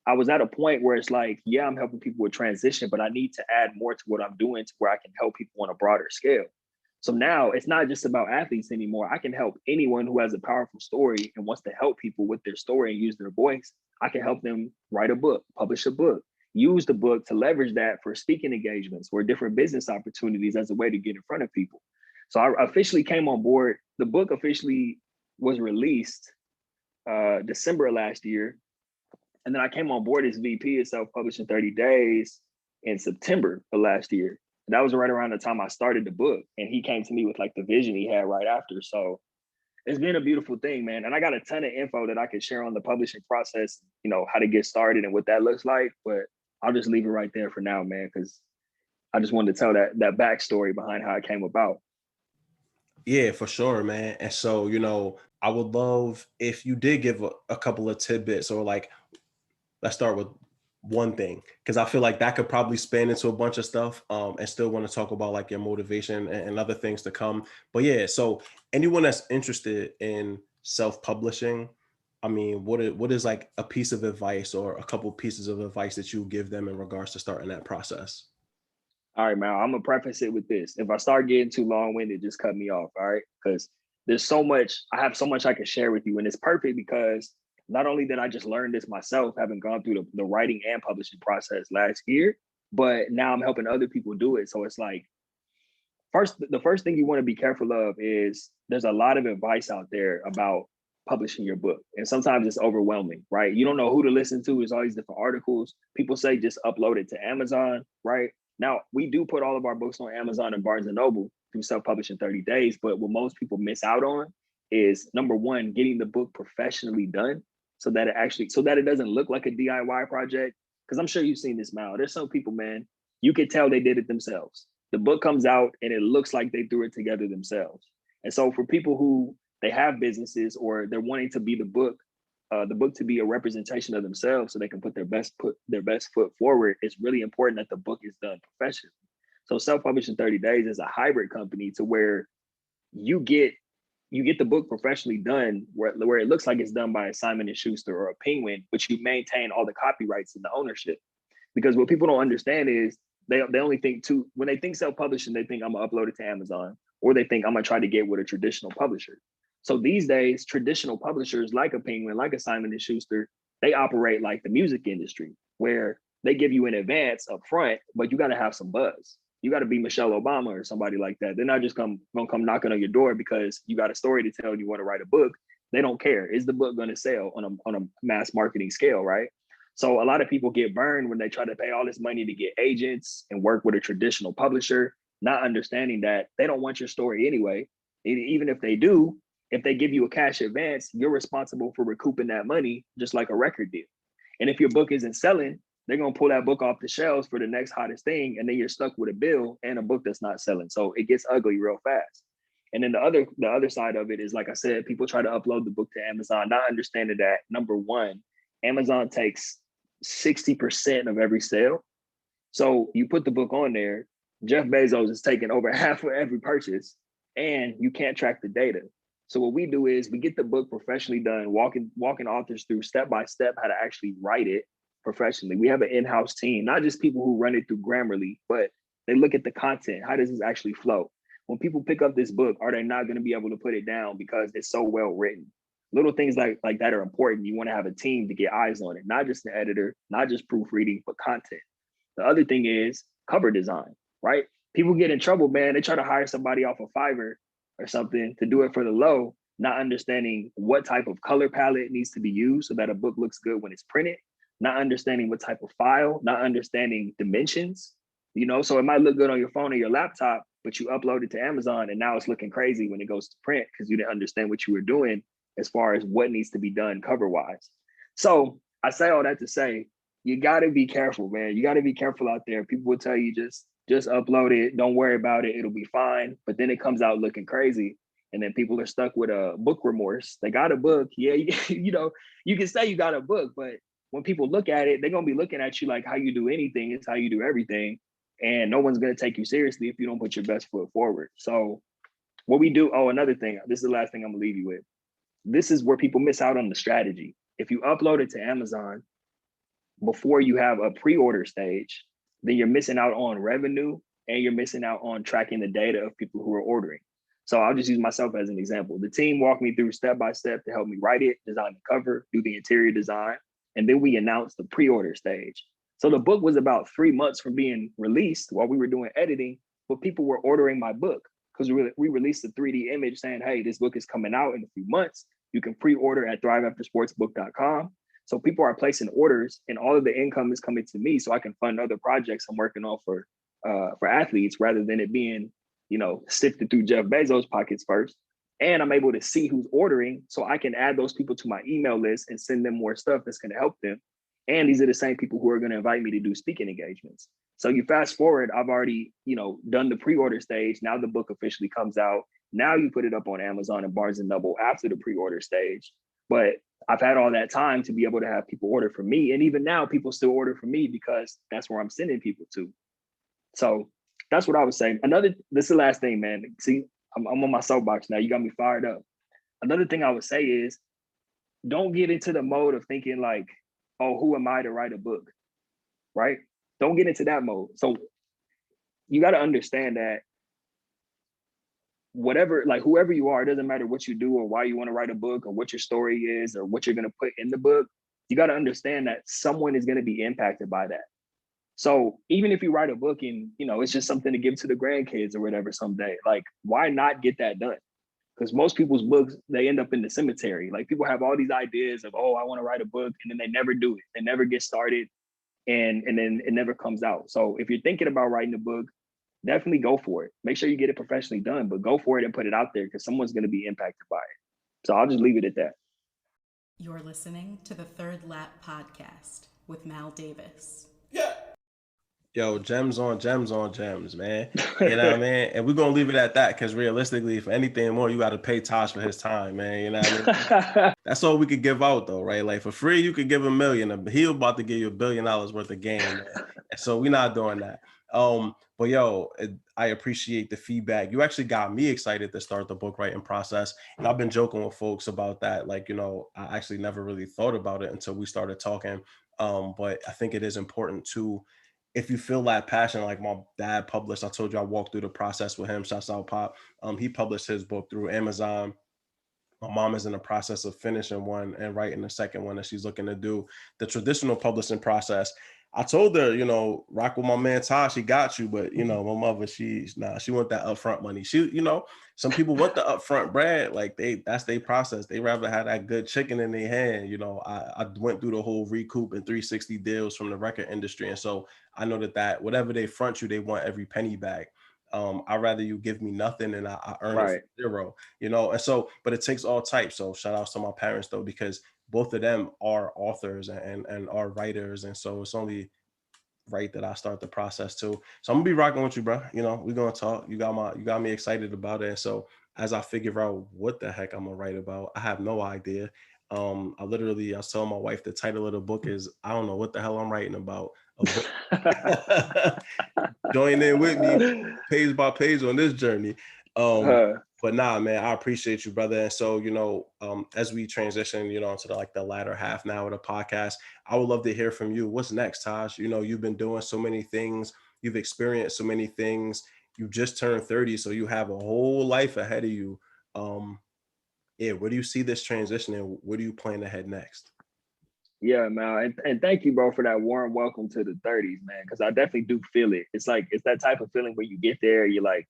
S2: I was at a point where it's like, yeah, I'm helping people with transition, but I need to add more to what I'm doing to where I can help people on a broader scale. So now it's not just about athletes anymore. I can help anyone who has a powerful story and wants to help people with their story and use their voice. I can help them write a book, publish a book, use the book to leverage that for speaking engagements or different business opportunities as a way to get in front of people. So I officially came on board. The book officially was released December of last year. And then I came on board as VP of Self-Publishing 30 Days in September of last year. That was right around the time I started the book, and he came to me with like the vision he had right after. So it's been a beautiful thing, man. And I got a ton of info that I could share on the publishing process, how to get started and what that looks like. But I'll just leave it right there for now, man, because I just wanted to tell that backstory behind how it came about.
S1: Yeah, for sure, man. And so, I would love if you did give a couple of tidbits, or like, let's start with one thing, because I feel like that could probably span into a bunch of stuff, and still want to talk about like your motivation and other things to come. But yeah, so anyone that's interested in self-publishing, I mean, what is like a piece of advice or a couple pieces of advice that you give them in regards to starting that process?
S2: All right, man, I'm gonna preface it with this. If I start getting too long-winded, just cut me off, all right? Because there's so much, I have so much I can share with you, and it's perfect because not only did I just learn this myself, having gone through the writing and publishing process last year, but now I'm helping other people do it. So it's like, the first thing you want to be careful of is there's a lot of advice out there about publishing your book. And sometimes it's overwhelming, right? You don't know who to listen to. There's all these different articles. People say just upload it to Amazon, right? Now, we do put all of our books on Amazon and Barnes & Noble through Self-Publishing 30 Days, but what most people miss out on is, number one, getting the book professionally done so that it doesn't look like a DIY project. Because I'm sure you've seen this, Mal. There's some people, man, you could tell they did it themselves. The book comes out and it looks like they threw it together themselves. And so for people who they have businesses or they're wanting to be the book to be a representation of themselves so they can put their best foot forward, it's really important that the book is done professionally. So Self-Publishing 30 Days is a hybrid company to where you get the book professionally done where it looks like it's done by a Simon & Schuster or a Penguin, but you maintain all the copyrights and the ownership. Because what people don't understand is they only think when they think self-publishing, they think I'm gonna upload it to Amazon, or they think I'm gonna try to get with a traditional publisher. So these days, traditional publishers like a Penguin, like a Simon & Schuster, they operate like the music industry, where they give you an advance up front, but you gotta have some buzz. You gotta be Michelle Obama or somebody like that. They're not just gonna come knocking on your door because you got a story to tell and you wanna write a book. They don't care. Is the book gonna sell on a mass marketing scale, right? So a lot of people get burned when they try to pay all this money to get agents and work with a traditional publisher, not understanding that they don't want your story anyway. Even if they do, If they give you a cash advance, you're responsible for recouping that money, just like a record deal. And if your book isn't selling, they're going to pull that book off the shelves for the next hottest thing. And then you're stuck with a bill and a book that's not selling. So it gets ugly real fast. And then the other side of it is, like I said, people try to upload the book to Amazon, not understanding that, number one, Amazon takes 60% of every sale. So you put the book on there, Jeff Bezos is taking over half of every purchase, and you can't track the data. So what we do is we get the book professionally done, walking authors through step by step how to actually write it professionally. We have an in-house team, not just people who run it through Grammarly, but they look at the content. How does this actually flow? When people pick up this book, are they not going to be able to put it down because it's so well written? Little things like that are important. You want to have a team to get eyes on it, not just an editor, not just proofreading, but content. The other thing is cover design, right? People get in trouble, man. They try to hire somebody off of Fiverr or something to do it for the low, not understanding what type of color palette needs to be used so that a book looks good when it's printed, not understanding what type of file, not understanding dimensions, so it might look good on your phone or your laptop, but you upload it to Amazon and now it's looking crazy when it goes to print because you didn't understand what you were doing as far as what needs to be done cover wise. So I say all that to say, you got to be careful, man. You got to be careful out there. People will tell you just upload it. Don't worry about it. It'll be fine. But then it comes out looking crazy. And then people are stuck with a book remorse. They got a book. Yeah, you can say you got a book, but when people look at it, they're going to be looking at you like how you do anything is how you do everything. And no one's going to take you seriously if you don't put your best foot forward. So what we do, another thing, this is the last thing I'm going to leave you with. This is where people miss out on the strategy. If you upload it to Amazon before you have a pre-order stage, then you're missing out on revenue and you're missing out on tracking the data of people who are ordering. So I'll just use myself as an example. The team walked me through step by step to help me write it, design the cover, do the interior design, and then we announced the pre-order stage. So the book was about 3 months from being released while we were doing editing, but people were ordering my book because we released a 3D image saying, hey, this book is coming out in a few months. You can pre-order at thriveaftersportsbook.com. So people are placing orders and all of the income is coming to me so I can fund other projects I'm working on for athletes rather than it being, sifted through Jeff Bezos' pockets first. And I'm able to see who's ordering so I can add those people to my email list and send them more stuff that's going to help them. And these are the same people who are going to invite me to do speaking engagements. So you fast forward, I've already, done the pre-order stage. Now the book officially comes out. Now you put it up on Amazon and Barnes and Noble after the pre-order stage. But I've had all that time to be able to have people order from me. And even now people still order from me because that's where I'm sending people to. So that's what I was saying. This is the last thing, man. See, I'm on my soapbox now. You got me fired up. Another thing I would say is don't get into the mode of thinking like, oh, who am I to write a book, right? Don't get into that mode. So you got to understand that whoever you are, it doesn't matter what you do or why you want to write a book or what your story is or what you're going to put in the book. You got to understand that someone is going to be impacted by that. So even if you write a book and, it's just something to give to the grandkids or whatever someday, like, why not get that done? Because most people's books, they end up in the cemetery. Like people have all these ideas of, oh, I want to write a book, and then they never do it. They never get started, and then it never comes out. So if you're thinking about writing a book, definitely go for it. Make sure you get it professionally done, but go for it and put it out there because someone's going to be impacted by it. So I'll just leave it at that.
S3: You're listening to the Third Lap Podcast with Mal Davis.
S1: Yeah. Yo, gems on gems on gems, man. You know what I mean? And we're going to leave it at that because realistically, for anything more, you got to pay Tosh for his time, man. You know what I mean? That's all we could give out, though, right? Like, for free, you could give $1 million. He about to give you $1 billion worth of game, man. So we're not doing that. But yo, I appreciate the feedback. You actually got me excited to start the book writing process. And I've been joking with folks about that. Like, I actually never really thought about it until we started talking. But I think it is important to, if you feel that passion, like my dad published, I told you I walked through the process with him. Shouts out Pop. He published his book through Amazon. My mom is in the process of finishing one and writing the second one that she's looking to do the traditional publishing process. I told her, rock with my man Tosh, he got you. But, my mother, she want that upfront money. She, some people want the upfront bread. Like that's their process. They rather have that good chicken in their hand. I went through the whole recoup and 360 deals from the record industry. And so I know that whatever they front you, they want every penny back. I'd rather you give me nothing and I earn it from
S2: Right.
S1: zero, you know. And so, but it takes all types. So shout outs to my parents though, because both of them are authors and are writers. And so it's only right that I start the process too. So I'm gonna be rocking with you, bro. You know, we're gonna talk. You got me excited about it. And so as I figure out what the heck I'm gonna write about, I have no idea. I was telling my wife the title of the book is I don't know what the hell I'm writing about. A book. Join in with me page by page on this journey. Um,
S2: Uh,
S1: but nah, man, I appreciate you, brother. And so, you know, as we transition, you know, into the latter half now of the podcast, I would love to hear from you. What's next, Taj? You know, you've been doing so many things, you've experienced so many things. You just turned 30, so you have a whole life ahead of you. Um, yeah, where do you see this transition and where do you plan to head next?
S2: yeah, man. And thank you, bro, for that warm welcome to the 30s, man. Cause I definitely do feel it. It's like it's that type of feeling where you get there, you're like,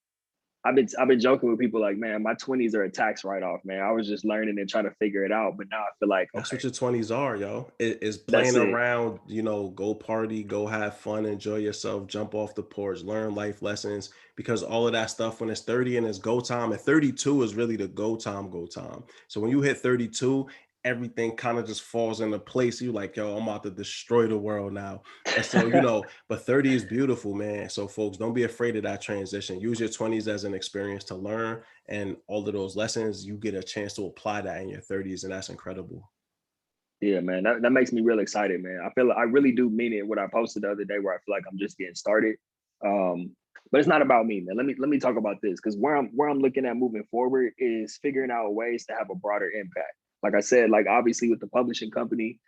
S2: I've been joking with people like, man, my 20s are a tax write-off, man. I was just learning and trying to figure it out. But now I feel like,
S1: That's
S2: okay,
S1: what your 20s are, yo. It is
S2: that's
S1: playing
S2: it.
S1: around, you know, go party, go have fun, enjoy yourself, jump off the porch, learn life lessons, because all of that stuff when it's 30 and it's go time, and 32 is really the go time, go time. So when you hit 32, everything kind of just falls into place. You like, yo, I'm about to destroy the world now. And so, you know, but 30 is beautiful, man. So folks, don't be afraid of that transition. Use your 20s as an experience to learn, and all of those lessons, you get a chance to apply that in your 30s, and that's incredible.
S2: Yeah, man, that makes me real excited, man. I feel like I really do mean it. What I posted the other day, where I feel like I'm just getting started. Um, but it's not about me, man. Let me talk about this because where I'm looking at moving forward is figuring out ways to have a broader impact. Like I said, like obviously with the publishing company,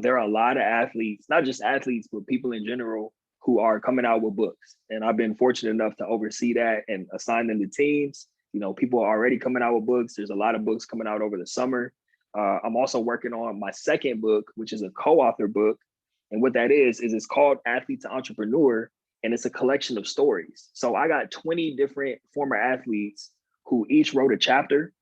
S2: there are a lot of athletes, not just athletes, but people in general who are coming out with books. And I've been fortunate enough to oversee that and assign them to teams. You know, people are already coming out with books. There's a lot of books coming out over the summer. I'm also working on my second book, which is a co-author book. And what that is it's called Athlete to Entrepreneur, and it's a collection of stories. So I got 20 different former athletes who each wrote a chapter.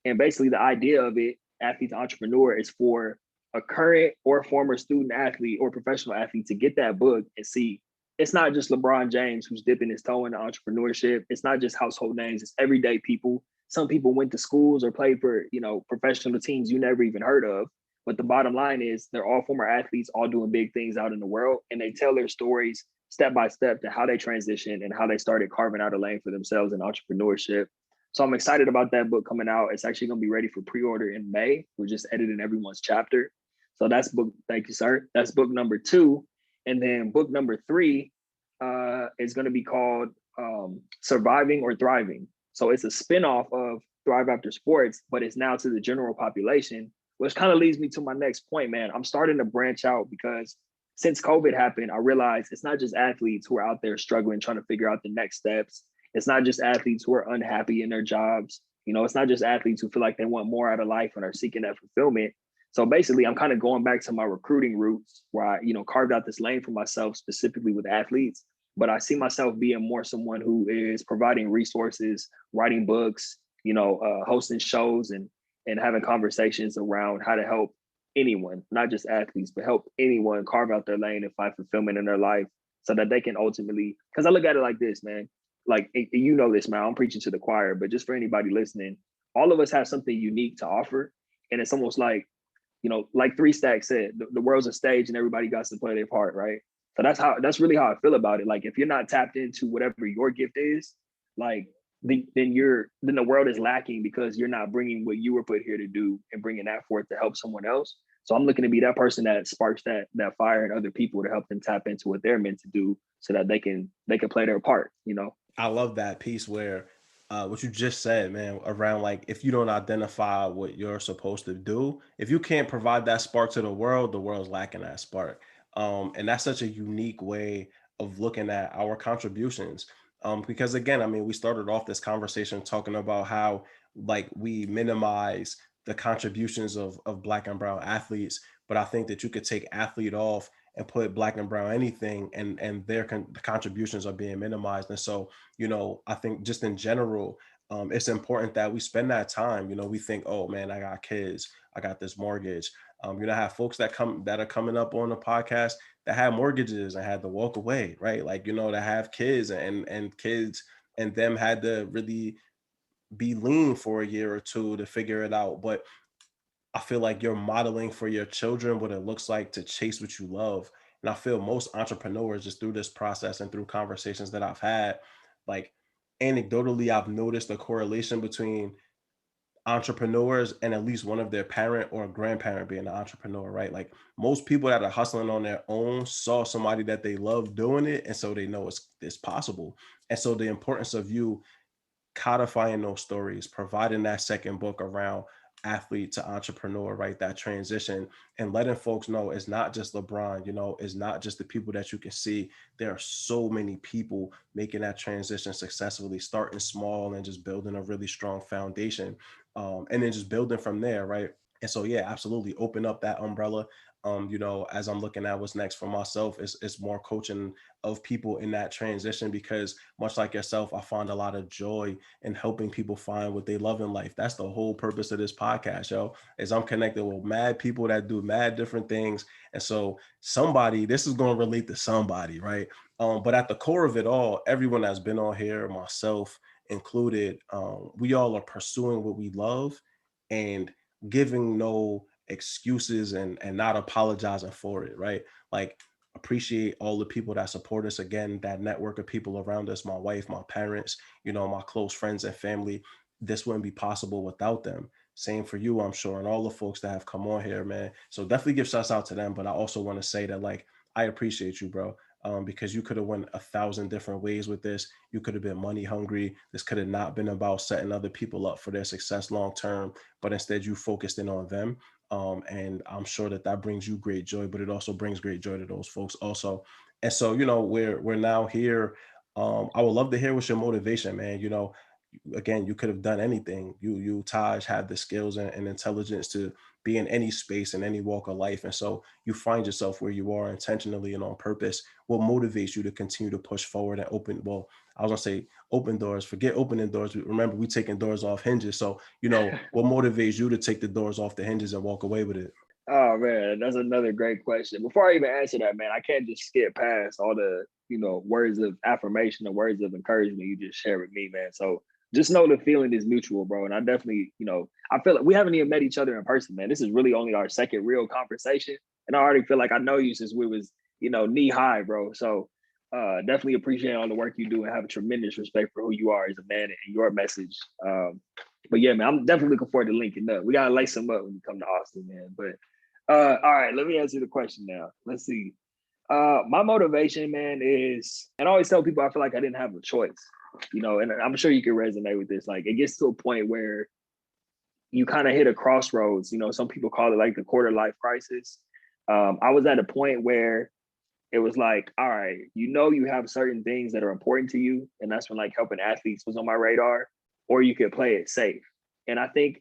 S2: And basically the idea of it, Athlete to Entrepreneur, is for a current or former student athlete or professional athlete to get that book and see it's not just LeBron James who's dipping his toe into entrepreneurship. It's not just household names, it's everyday people. Some people went to schools or played for, professional teams you never even heard of. But the bottom line is they're all former athletes, all doing big things out in the world. And they tell their stories step by step to how they transitioned and how they started carving out a lane for themselves in entrepreneurship. So I'm excited about that book coming out. It's actually going to be ready for pre-order in May. We're just editing everyone's chapter. So that's book. Thank you, sir. That's book number 2. And then book number 3 is going to be called Surviving or Thriving. So it's a spinoff of Thrive After Sports, but it's now to the general population, which kind of leads me to my next point, man. I'm starting to branch out because since COVID happened, I realized it's not just athletes who are out there struggling, trying to figure out the next steps. It's not just athletes who are unhappy in their jobs. It's not just athletes who feel like they want more out of life and are seeking that fulfillment. So basically, I'm kind of going back to my recruiting roots where I, carved out this lane for myself specifically with athletes. But I see myself being more someone who is providing resources, writing books, hosting shows and having conversations around how to help anyone, not just athletes, but help anyone carve out their lane and find fulfillment in their life so that they can ultimately, because I look at it like this, man, like, this, man, I'm preaching to the choir, but just for anybody listening, all of us have something unique to offer. And it's almost like, like Three Stacks said, the world's a stage and everybody got to play their part, right? So that's really how I feel about it. Like if you're not tapped into whatever your gift is, like then the world is lacking because you're not bringing what you were put here to do and bringing that forth to help someone else. So I'm looking to be that person that sparks that fire in other people to help them tap into what they're meant to do so that they can play their part.
S1: I love that piece where what you just said, man, around like if you don't identify what you're supposed to do, if you can't provide that spark to the world's lacking that spark. And that's such a unique way of looking at our contributions. Because again, I mean, we started off this conversation talking about how like we minimize the contributions of Black and brown athletes, but I think that you could take athlete off and put Black and brown anything, and their contributions are being minimized. And so, I think just in general, it's important that we spend that time. We think, oh man, I got kids, I got this mortgage. I have folks that are coming up on the podcast that have mortgages and had to walk away, right? Like, that have kids and kids and them had to really be lean for a year or two to figure it out. But I feel like you're modeling for your children what it looks like to chase what you love. And I feel most entrepreneurs, just through this process and through conversations that I've had, like anecdotally, I've noticed a correlation between entrepreneurs and at least one of their parent or grandparent being an entrepreneur, right? Like most people that are hustling on their own saw somebody that they love doing it. And so they know it's possible. And so the importance of you codifying those stories, providing that second book around athlete to entrepreneur, right? That transition, and letting folks know it's not just LeBron, it's not just the people that you can see. There are so many people making that transition successfully, starting small and just building a really strong foundation. And then just building from there, right? And so, yeah, absolutely open up that umbrella. As I'm looking at what's next for myself, it's more coaching of people in that transition, because much like yourself, I find a lot of joy in helping people find what they love in life. That's the whole purpose of this podcast, is I'm connected with mad people that do mad different things. And so this is going to relate to somebody, right? But at the core of it all, everyone that's been on here, myself included, we all are pursuing what we love and giving no excuses and not apologizing for it, right? Like, appreciate all the people that support us. Again, that network of people around us, my wife, my parents, my close friends and family. This wouldn't be possible without them. Same for you, I'm sure, and all the folks that have come on here, man. So definitely give shouts out to them. But I also want to say that, like, I appreciate you, bro. Because you could have went 1,000 different ways with this. You could have been money hungry. This could have not been about setting other people up for their success long term, but instead you focused in on them. And I'm sure that brings you great joy, but it also brings great joy to those folks also. And so, we're now here. I would love to hear what's your motivation, man. Again, you could have done anything. You Taj, have the skills and intelligence to be in any space in any walk of life. And so you find yourself where you are intentionally and on purpose. What motivates you to continue to push forward and open, well, I was gonna say open doors, forget opening doors. Remember, we taking doors off hinges. So, what motivates you to take the doors off the hinges and walk away with it?
S2: Oh man, that's another great question. Before I even answer that, man, I can't just skip past all the, words of affirmation and words of encouragement you just shared with me, man. So just know the feeling is mutual, bro. And I definitely, I feel like we haven't even met each other in person, man. This is really only our second real conversation. And I already feel like I know you since we was, knee high, bro. So definitely appreciate all the work you do and have a tremendous respect for who you are as a man and your message. But yeah, man, I'm definitely looking forward to linking up. We gotta lace them up when you come to Austin, man. But all right, let me answer the question now. Let's see. My motivation, man, is, and I always tell people I feel like I didn't have a choice, and I'm sure you can resonate with this. Like, it gets to a point where you kind of hit a crossroads. Some people call it like the quarter life crisis. I was at a point where it was like, all right, you have certain things that are important to you, and that's when like helping athletes was on my radar, or you could play it safe. And I think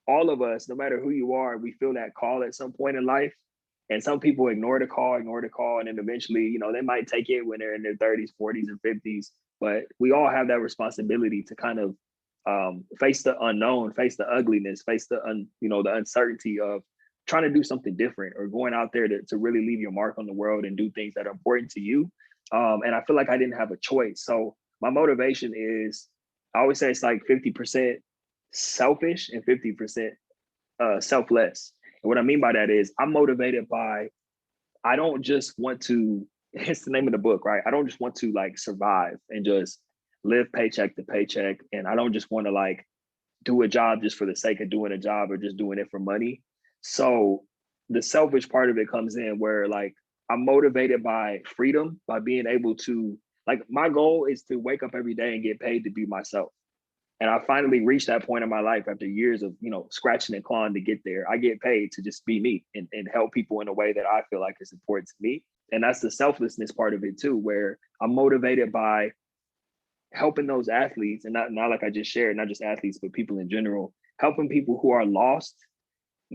S2: all of us, no matter who you are, we feel that call at some point in life. And some people ignore the call, and then eventually, they might take it when they're in their 30s, 40s, and 50s. But we all have that responsibility to kind of face the unknown, face the ugliness, face the the uncertainty of trying to do something different or going out there to really leave your mark on the world and do things that are important to you. And I feel like I didn't have a choice. So my motivation is, I always say it's like 50% selfish and 50% selfless. And what I mean by that is I'm motivated by, I don't just want to, it's the name of the book, right? I don't just want to like survive and just live paycheck to paycheck. And I don't just want to like do a job just for the sake of doing a job or just doing it for money. So the selfish part of it comes in where like I'm motivated by freedom, by being able to, like, my goal is to wake up every day and get paid to be myself. And I finally reached that point in my life after years of, scratching and clawing to get there. I get paid to just be me and help people in a way that I feel like is important to me. And that's the selflessness part of it too, where I'm motivated by helping those athletes, and not like I just shared, not just athletes, but people in general, helping people who are lost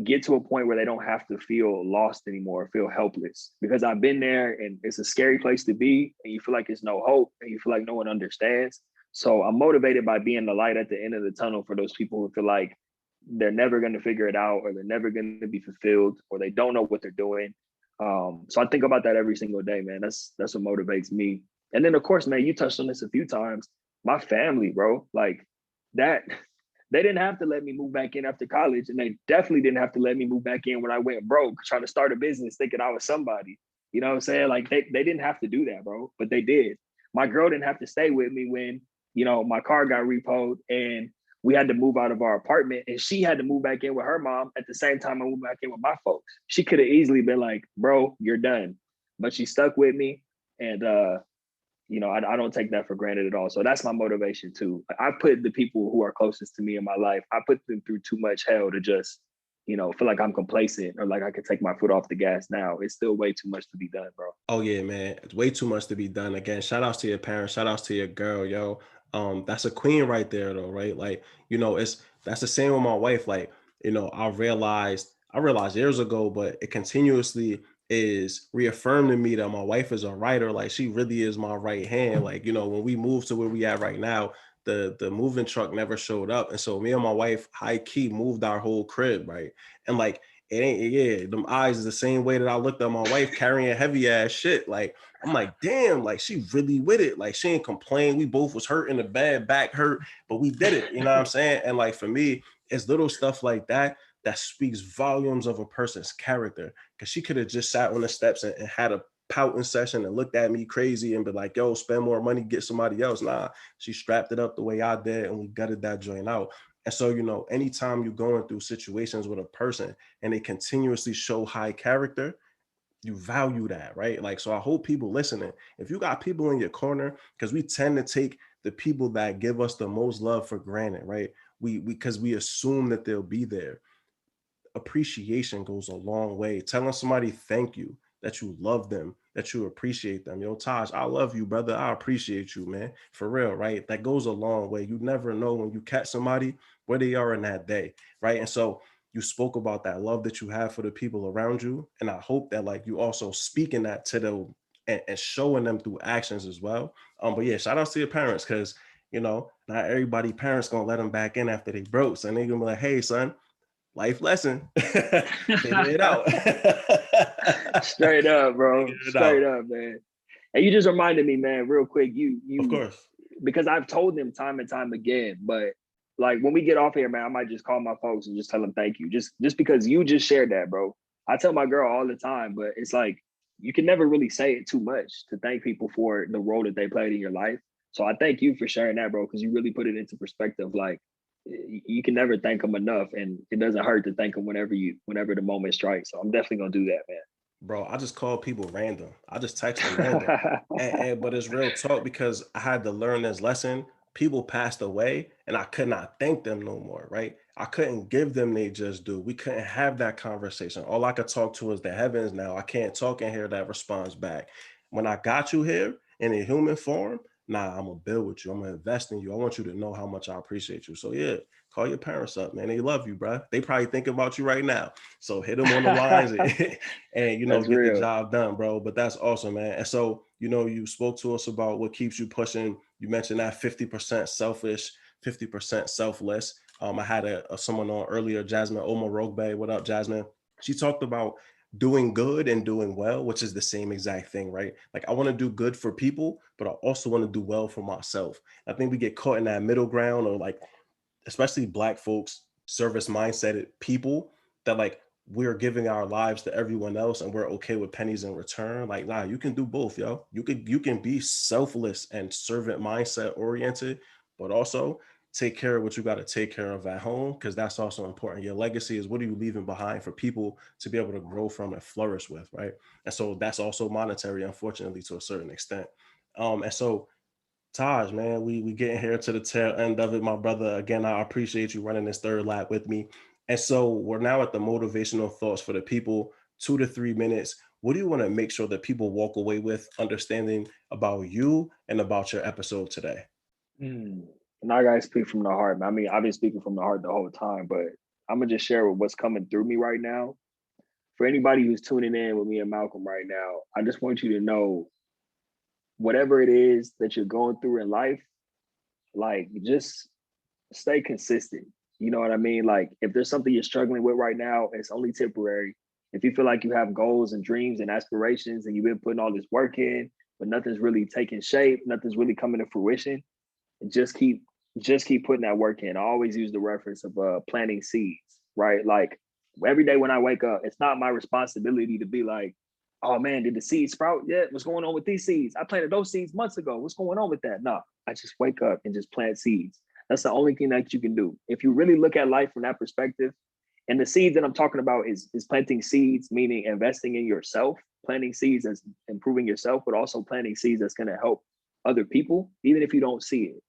S2: get to a point where they don't have to feel lost anymore, feel helpless. Because I've been there, and it's a scary place to be, and you feel like there's no hope, and you feel like no one understands. So I'm motivated by being the light at the end of the tunnel for those people who feel like they're never going to figure it out, or they're never going to be fulfilled, or they don't know what they're doing. So I think about that every single day, man. That's what motivates me. And then, of course, man, you touched on this a few times. My family, bro. Like that, they didn't have to let me move back in after college, and they definitely didn't have to let me move back in when I went broke trying to start a business thinking I was somebody. You know what I'm saying? Like they didn't have to do that, bro, but they did. My girl didn't have to stay with me when, my car got repoed and we had to move out of our apartment, and she had to move back in with her mom at the same time I moved back in with my folks. She could have easily been like, bro, you're done. But she stuck with me. And I don't take that for granted at all. So that's my motivation too. I put the people who are closest to me in my life, I put them through too much hell to just, feel like I'm complacent or like I can take my foot off the gas now. It's still way too much to be done, bro.
S1: Oh yeah, man. It's way too much to be done. Again, shout outs to your parents, shout outs to your girl, yo. That's a queen right there though, right? Like, that's the same with my wife. Like, I realized years ago, but it continuously is reaffirmed to me that my wife is a writer. Like she really is my right hand. Like, when we moved to where we at right now, the moving truck never showed up. And so me and my wife high key moved our whole crib, right? And like it ain't, yeah, them eyes is the same way that I looked at my wife carrying heavy ass shit. Like I'm like, damn, like she really with it. Like she ain't complain. We both was hurt in the bad, back hurt, but we did it. You know what I'm saying? And like for me, it's little stuff like that that speaks volumes of a person's character. Cause she could have just sat on the steps and had a pouting session and looked at me crazy and be like, yo, spend more money, get somebody else. Nah, she strapped it up the way I did and we gutted that joint out. And so, anytime you're going through situations with a person and they continuously show high character, you value that, right? Like, so I hope people listening, if you got people in your corner, because we tend to take the people that give us the most love for granted, right? Because we assume that they'll be there. Appreciation goes a long way. Telling somebody thank you, that you love them, that you appreciate them. Yo, Taj, I love you, brother. I appreciate you, man. For real, right? That goes a long way. You never know when you catch somebody where they are in that day, right? And so you spoke about that love that you have for the people around you. And I hope that like you also speaking that to them and showing them through actions as well. But yeah, shout out to your parents because not everybody parents gonna let them back in after they broke. So they gonna be like, hey, son, life lesson. Figure it out.
S2: Straight up, bro.
S1: Figure it
S2: Straight
S1: out.
S2: up, man. And you just reminded me, man, real quick,
S1: Of
S2: you
S1: course.
S2: because I've told them time and time again, but like when we get off here, man, I might just call my folks and just tell them thank you. Just because you just shared that, bro. I tell my girl all the time, but it's like you can never really say it too much to thank people for the role that they played in your life. So I thank you for sharing that, bro, because you really put it into perspective. Like you can never thank them enough, and it doesn't hurt to thank them whenever the moment strikes. So I'm definitely gonna do that,
S1: Bro, I just call people random. I just text them random. But it's real talk because I had to learn this lesson. People passed away and I could not thank them no more, right? I couldn't give them they just do. We couldn't have that conversation. All I could talk to is the heavens now. I can't talk and hear that response back. When I got you here in a human form, nah, I'm gonna build with you. I'm gonna invest in you. I want you to know how much I appreciate you. So yeah, call your parents up, man. They love you, bro. They probably thinking about you right now. So hit them on the lines
S2: man.
S1: and
S2: That's
S1: get the
S2: real.
S1: job done, bro. But that's awesome, man. And so, you spoke to us about what keeps you pushing. You mentioned that 50% selfish, 50% selfless. I had someone on earlier, Jasmine Omarogbe. What up, Jasmine? She talked about doing good and doing well, which is the same exact thing, right? Like I want to do good for people, but I also want to do well for myself. I think we get caught in that middle ground, or like especially Black folks, service mindset people that like we're giving our lives to everyone else and we're okay with pennies in return. Like, nah, you can do both, yo. You can be selfless and servant mindset oriented, but also take care of what you got to take care of at home, because that's also important. Your legacy is what are you leaving behind for people to be able to grow from and flourish with, right? And so that's also monetary, unfortunately, to a certain extent. And so Taj, man, we getting here to the tail end of it, my brother. Again, I appreciate you running this third lap with me. And so we're now at the motivational thoughts for the people, 2 to 3 minutes. What do you want to make sure that people walk away with understanding about you and about your episode today?
S2: Mm. And I gotta speak from the heart, man. I mean, I've been speaking from the heart the whole time, but I'm gonna just share what's coming through me right now. For anybody who's tuning in with me and Malcolm right now, I just want you to know whatever it is that you're going through in life, like just stay consistent. You know what I mean? Like if there's something you're struggling with right now, it's only temporary. If you feel like you have goals and dreams and aspirations and you've been putting all this work in, but nothing's really taking shape, nothing's really coming to fruition, just keep putting that work in. I always use the reference of planting seeds, right? Like every day when I wake up, it's not my responsibility to be like, oh man, did the seeds sprout yet? What's going on with these seeds? I planted those seeds months ago. What's going on with that? No, I just wake up and just plant seeds. That's the only thing that you can do. If you really look at life from that perspective, and the seeds that I'm talking about is planting seeds, meaning investing in yourself, planting seeds as improving yourself, but also planting seeds that's going to help other people, even if you don't see it.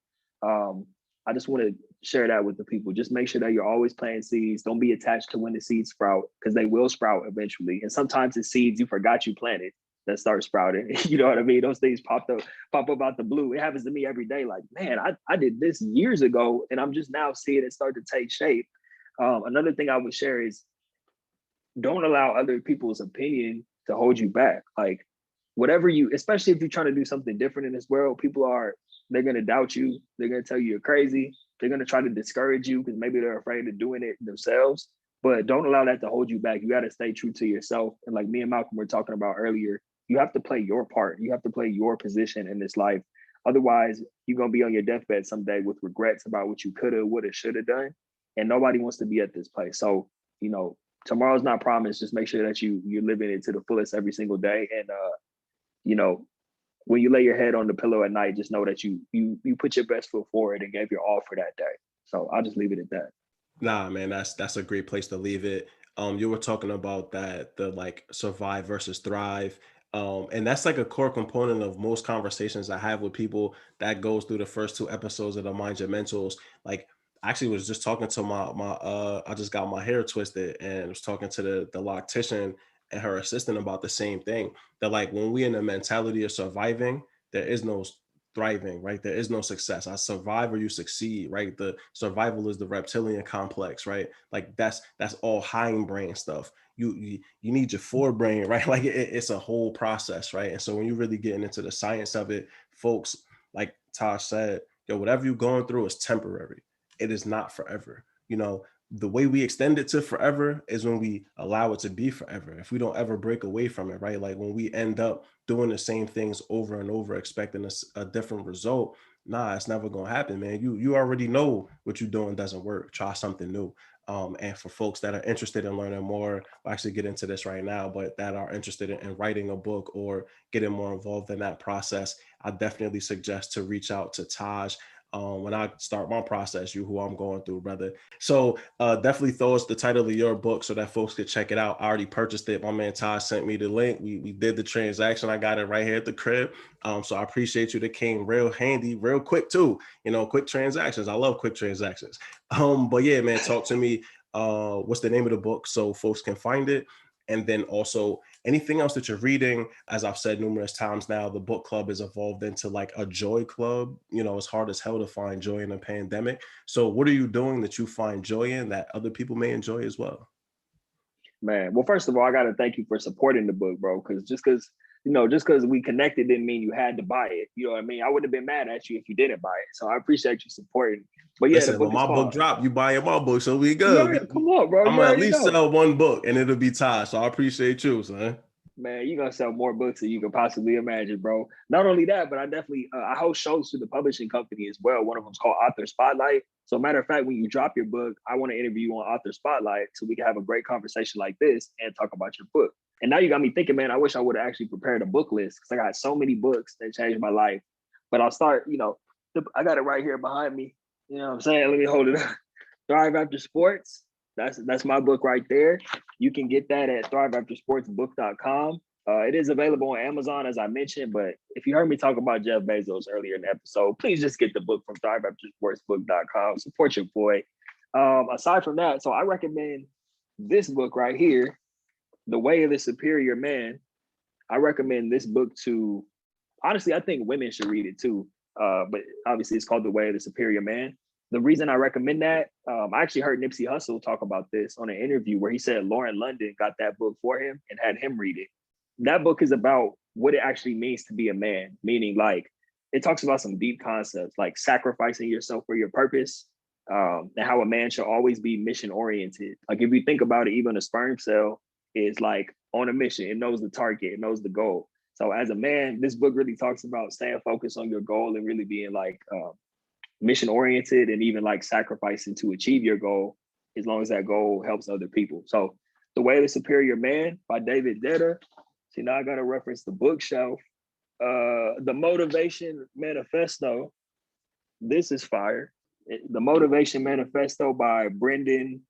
S2: I just want to share that with the people. Just make sure that you're always planting seeds. Don't be attached to when the seeds sprout, because they will sprout eventually. And sometimes it's seeds you forgot you planted that start sprouting. You know what I mean? Those things pop up out the blue. It happens to me every day. Like, man, I did this years ago, and I'm just now seeing it start to take shape. Another thing I would share is don't allow other people's opinion to hold you back. Like whatever you, especially if you're trying to do something different in this world, they're going to doubt you. They're going to tell you you're crazy. They're going to try to discourage you because maybe they're afraid of doing it themselves. But don't allow that to hold you back. You got to stay true to yourself. And like me and Malcolm were talking about earlier, you have to play your part. You have to play your position in this life. Otherwise, you're going to be on your deathbed someday with regrets about what you could have, would have, should have done. And nobody wants to be at this place. So, tomorrow's not promised. Just make sure that you're living it to the fullest every single day. And, when you lay your head on the pillow at night, just know that you put your best foot forward and gave your all for that day. So I'll just leave it at that.
S1: Nah, man, that's a great place to leave it. You were talking about the like survive versus thrive. And that's like a core component of most conversations I have with people that goes through the first 2 episodes of the Mind Your Mentals. Like I actually was just talking to I just got my hair twisted and was talking to the loctician and her assistant about the same thing. That like when we in the mentality of surviving, there is no thriving, right? There is no success. I survive or you succeed, right? The survival is the reptilian complex, right? Like that's all hindbrain stuff. You need your forebrain, right? Like it's a whole process, right? And so when you're really getting into the science of it, folks, like Tosh said, whatever you're going through is temporary. It is not forever. The way we extend it to forever is when we allow it to be forever. If we don't ever break away from it, right? Like when we end up doing the same things over and over, expecting a different result, nah, it's never going to happen, man. You already know what you're doing doesn't work. Try something new. And for folks that are interested in learning more, we'll actually get into this right now, but that are interested in writing a book or getting more involved in that process, I definitely suggest to reach out to Taj. When I start my process, who I'm going through, brother. So definitely throw us the title of your book so that folks could check it out. I already purchased it. My man Todd sent me the link. We did the transaction. I got it right here at the crib. So I appreciate you. That came real handy, real quick too. Quick transactions. I love quick transactions. But yeah, man, talk to me. What's the name of the book so folks can find it? And then also anything else that you're reading. As I've said numerous times now, the book club has evolved into like a joy club. It's hard as hell to find joy in a pandemic. So what are you doing that you find joy in that other people may enjoy as well?
S2: Man, well, first of all, I got to thank you for supporting the book, bro. Because just because we connected didn't mean you had to buy it. You know what I mean? I wouldn't have been mad at you if you didn't buy it. So I appreciate you supporting. But yeah,
S1: listen, when my book drop, you buying my book, so we good.
S2: Yeah, come on, bro.
S1: I'm gonna at least sell one book, and it'll be Todd. So I appreciate you, son.
S2: Man, you're gonna sell more books than you can possibly imagine, bro. Not only that, but I definitely I host shows through the publishing company as well. One of them is called Author Spotlight. So matter of fact, when you drop your book, I want to interview you on Author Spotlight so we can have a great conversation like this and talk about your book. And now you got me thinking, man, I wish I would have actually prepared a book list because I got so many books that changed my life. But I'll start, I got it right here behind me. You know what I'm saying? Let me hold it up. Thrive After Sports. That's my book right there. You can get that at thriveaftersportsbook.com. It is available on Amazon, as I mentioned, but if you heard me talk about Jeff Bezos earlier in the episode, please just get the book from thriveaftersportsbook.com. Support your boy. Aside from that, so I recommend this book right here, The Way of the Superior Man. I recommend this book to, honestly, I think women should read it too, but obviously it's called The Way of the Superior Man. The reason I recommend that, I actually heard Nipsey Hussle talk about this on an interview where he said Lauren London got that book for him and had him read it. That book is about what it actually means to be a man, meaning like it talks about some deep concepts like sacrificing yourself for your purpose, and how a man should always be mission oriented. Like if you think about it, even a sperm cell is like on a mission. It knows the target, it knows the goal. So as a man, this book really talks about staying focused on your goal and really being like mission oriented and even like sacrificing to achieve your goal, as long as that goal helps other people. So The Way of the Superior Man by David Detter. See, now I got to reference the bookshelf. The Motivation Manifesto. This is fire. The Motivation Manifesto by Brendan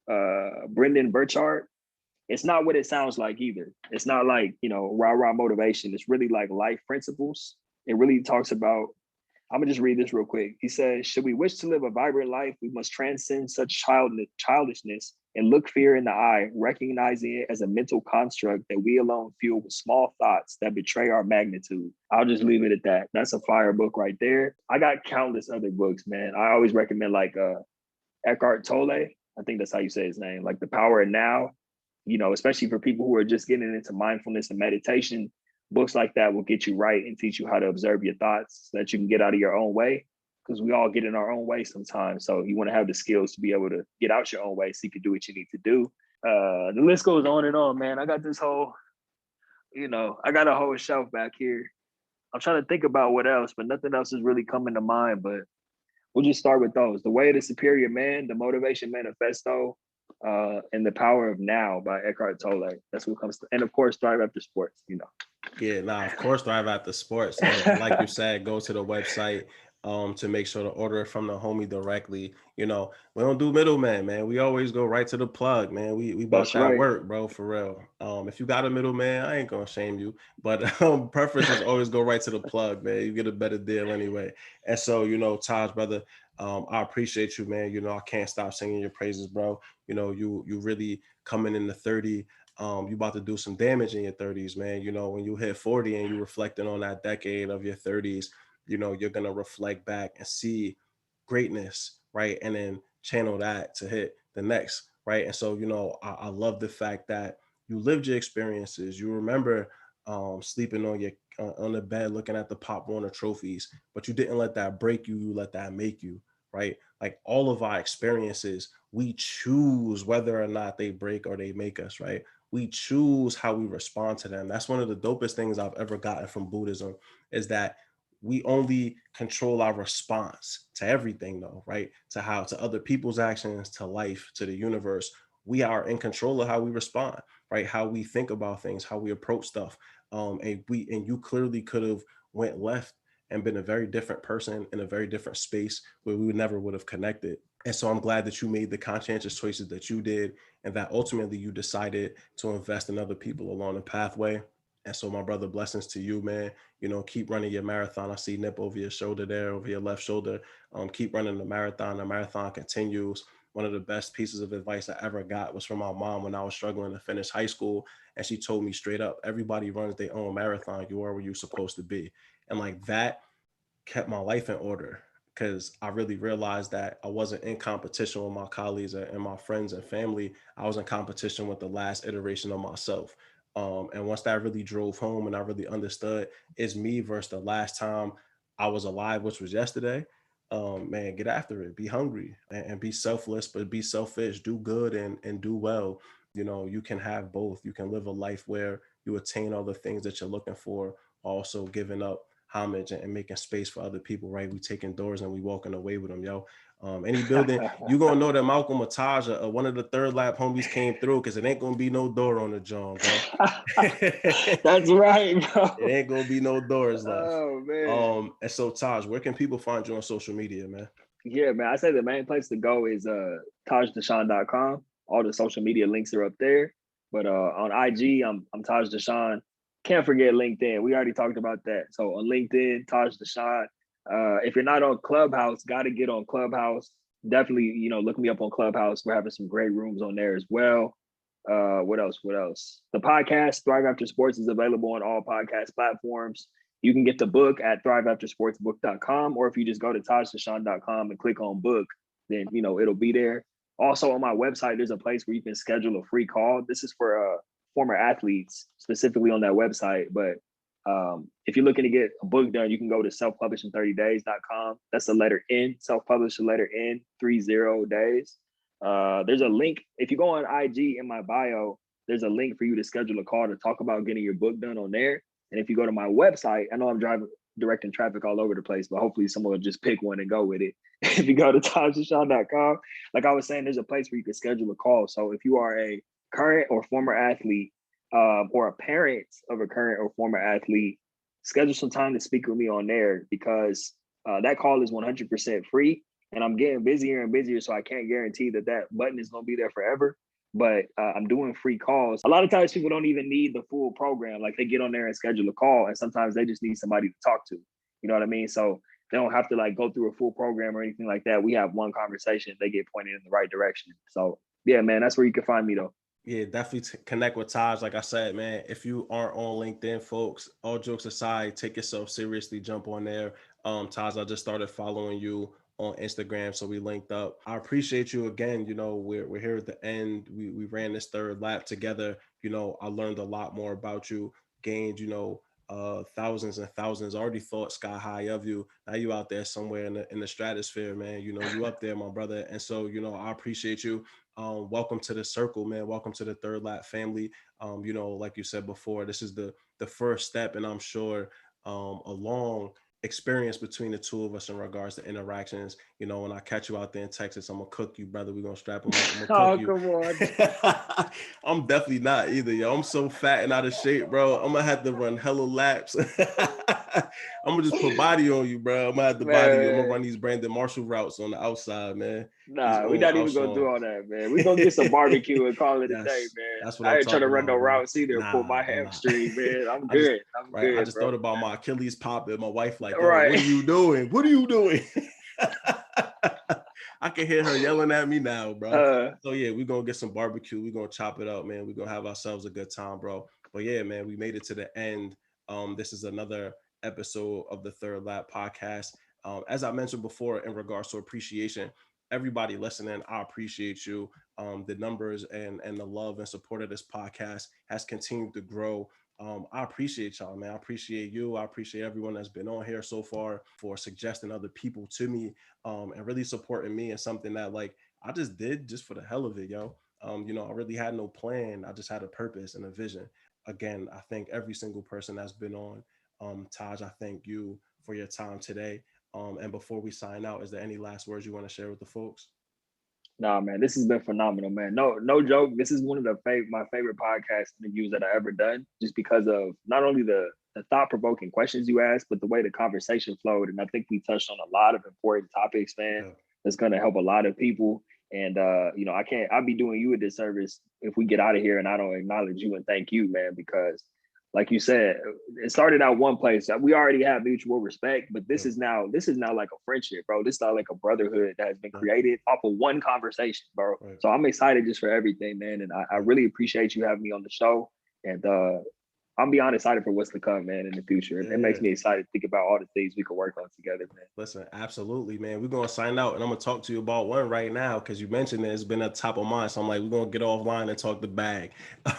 S2: Burchard. It's not what it sounds like either. It's not like, rah motivation. It's really like life principles. It really talks about, I'm gonna just read this real quick. He says, should we wish to live a vibrant life, we must transcend such childishness and look fear in the eye, recognizing it as a mental construct that we alone fuel with small thoughts that betray our magnitude. I'll just leave it at that. That's a fire book right there. I got countless other books, man. I always recommend like Eckhart Tolle. I think that's how you say his name, like The Power of Now, especially for people who are just getting into mindfulness and meditation. Books like that will get you right and teach you how to observe your thoughts so that you can get out of your own way, because we all get in our own way sometimes. So you want to have the skills to be able to get out your own way so you can do what you need to do. The list goes on and on, man. I got this whole, I got a whole shelf back here. I'm trying to think about what else, but nothing else is really coming to mind. But we'll just start with those. The Way of the Superior Man, The Motivation Manifesto, and The Power of Now by Eckhart Tolle. That's what comes to, and of course, Thrive After Sports,
S1: Yeah, of course, Thrive After Sports. And like you said, go to the website to make sure to order it from the homie directly. We don't do middleman, man. We always go right to the plug, man. We about
S2: That's
S1: that
S2: right.
S1: work, bro, for real. If you got a middleman, I ain't gonna shame you, but preference is always go right to the plug, man. You get a better deal anyway. And so, Taj, brother, I appreciate you, man. I can't stop singing your praises, bro. You really coming in the 30. You about to do some damage in your 30s, man. When you hit 40 and you reflecting on that decade of your 30s, you're going to reflect back and see greatness, right? And then channel that to hit the next, right? And so, I love the fact that you lived your experiences. You remember sleeping on the bed, looking at the Pop Warner trophies, but you didn't let that break you. You let that make you, right? Like all of our experiences, we choose whether or not they break or they make us, right? We choose how we respond to them. That's one of the dopest things I've ever gotten from Buddhism, is that we only control our response to everything, though, right? To other people's actions, to life, to the universe. We are in control of how we respond, right? How we think about things, how we approach stuff. And you clearly could have went left and been a very different person in a very different space where we never would have connected. And so I'm glad that you made the conscientious choices that you did, and that ultimately you decided to invest in other people along the pathway. And so, my brother, blessings to you, man. Keep running your marathon. I see Nip over your shoulder there, over your left shoulder. Keep running the marathon. The marathon continues. One of the best pieces of advice I ever got was from my mom when I was struggling to finish high school. And she told me straight up, everybody runs their own marathon. You are where you're supposed to be. And like that kept my life in order, because I really realized that I wasn't in competition with my colleagues and my friends and family. I was in competition with the last iteration of myself. And once that really drove home and I really understood it's me versus the last time I was alive, which was yesterday, man, get after it. Be hungry and be selfless, but be selfish. Do good and do well. You can have both. You can live a life where you attain all the things that you're looking for, also giving up homage and making space for other people, right? We taking doors and we walking away with them, yo. Any building, you gonna know that Malcolm or Taj or one of the third lap homies came through, because it ain't gonna be no door on the John, bro.
S2: That's right, bro.
S1: It ain't gonna be no doors left.
S2: Oh man.
S1: And so Taj, where can people find you on social media, man?
S2: Yeah, man. I say the main place to go is TajDashaun.com. All the social media links are up there. But on IG, I'm Taj Dashaun. Can't forget LinkedIn. We already talked about that. So on LinkedIn, Taj Dashaun. If you're not on Clubhouse, got to get on Clubhouse. Definitely, look me up on Clubhouse. We're having some great rooms on there as well. What else? The podcast, Thrive After Sports, is available on all podcast platforms. You can get the book at thriveaftersportsbook.com, or if you just go to tajdashaun.com and click on book, then, it'll be there. Also on my website, there's a place where you can schedule a free call. This is for former athletes specifically on that website. But if you're looking to get a book done, you can go to selfpublishing30days.com. That's the letter N, self-publish the letter N, 30 days. There's a link. If you go on IG in my bio, there's a link for you to schedule a call to talk about getting your book done on there. And if you go to my website, I know I'm directing traffic all over the place, but hopefully someone will just pick one and go with it. If you go to Dashaun.com, like I was saying, there's a place where you can schedule a call. So if you are a current or former athlete, or a parent of a current or former athlete, schedule some time to speak with me on there, because that call is 100% free. And I'm getting busier and busier, so I can't guarantee that button is going to be there forever. But I'm doing free calls. A lot of times people don't even need the full program. Like, they get on there and schedule a call, and sometimes they just need somebody to talk to. You know what I mean? So they don't have to like go through a full program or anything like that. We have one conversation, they get pointed in the right direction. So yeah, man, that's where you can find me though.
S1: Yeah, definitely connect with Taj. Like I said, man, if you aren't on LinkedIn, folks, all jokes aside, take yourself seriously, jump on there. Taj, I just started following you on Instagram, so we linked up. I appreciate you again. You know, we're here at the end. We ran this third lap together. You know, I learned a lot more about you, gained, you know, thousands and thousands. Already thought sky high of you. Now you out there somewhere in the stratosphere, man. You know, you up there, my brother. And so, you know, I appreciate you. Welcome to the circle, man. Welcome to the Third Lap family. You know, like you said before, this is the first step, and I'm sure a long experience between the two of us in regards to interactions. You know, when I catch you out there in Texas, I'm gonna cook you, brother. We're gonna strap him up. I'm gonna cook you.
S2: Come on.
S1: I'm definitely not either, yo. I'm so fat and out of shape, bro. I'm gonna have to run hella laps. I'm gonna just put body on you, bro. I'm gonna have to body you. I'm gonna run these Brandon Marshall routes on the outside, man.
S2: Nah, we're not even gonna do all that, man. We're gonna get some barbecue and call it a day, man.
S1: That's what
S2: I
S1: I'm
S2: ain't trying to run
S1: about,
S2: no
S1: bro.
S2: routes either. Pull my hamstring, man. I'm good.
S1: I just thought about my Achilles popping. My wife like, oh,
S2: right.
S1: What are you doing? What are you doing? I can hear her yelling at me now, bro. So yeah, we're gonna get some barbecue. We're gonna chop it up, man. We're gonna have ourselves a good time, bro. But yeah, man, we made it to the end. This is another episode of the Third Lap podcast. As I mentioned before, in regards to appreciation, everybody listening, I appreciate you. The numbers and the love and support of this podcast has continued to grow. I appreciate y'all, man. I appreciate you. I appreciate everyone that's been on here so far for suggesting other people to me, and really supporting me in something that like I just did just for the hell of it, yo. You know, I really had no plan. I just had a purpose and a vision. Again, I thank every single person that's been on. Taj, I thank you for your time today. And before we sign out, is there any last words you want to share with the folks?
S2: Nah, man, this has been phenomenal, man. No joke. This is one of my favorite podcast interviews that I ever done, just because of not only the thought-provoking questions you asked, but the way the conversation flowed. And I think we touched on a lot of important topics, man. Yeah. That's going to help a lot of people. And you know, I'll be doing you a disservice if we get out of here and I don't acknowledge you and thank you, man, because like you said, it started out one place. We already have mutual respect, but this is now like a friendship, bro. This is not like a brotherhood that has been created off of one conversation, bro. Right. So I'm excited just for everything, man. And I really appreciate you having me on the show. And I'm beyond excited for what's to come, man, in the future. It makes me excited to think about all the things we can work on together, man.
S1: Listen, absolutely, man. We're going to sign out, and I'm going to talk to you about one right now because you mentioned it. It's been at the top of mind. So I'm like, we're going to get offline and talk the bag.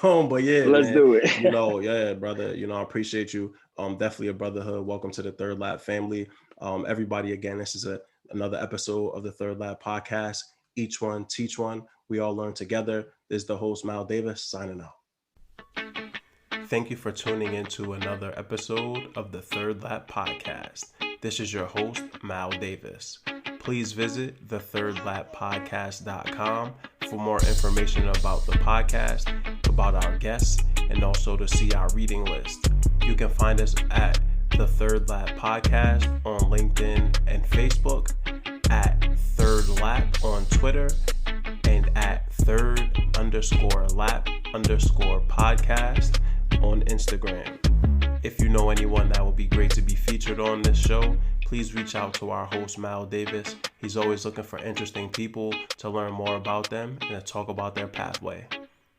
S1: But yeah,
S2: let's do it.
S1: You know, yeah, brother, you know, I appreciate you. Definitely a brotherhood. Welcome to the Third Lap family. Everybody, again, this is another episode of the Third Lap podcast. Each one, teach one. We all learn together. This is the host, Mal Davis, signing out. Thank you for tuning into another episode of the Third Lap Podcast. This is your host, Mal Davis. Please visit thethirdlappodcast.com for more information about the podcast, about our guests, and also to see our reading list. You can find us at The Third Lap Podcast on LinkedIn and Facebook, at Third Lap on Twitter, and at third_lap_podcast on Instagram. If you know anyone that would be great to be featured on this show, please reach out to our host, Mal Davis. He's always looking for interesting people to learn more about them and to talk about their pathway.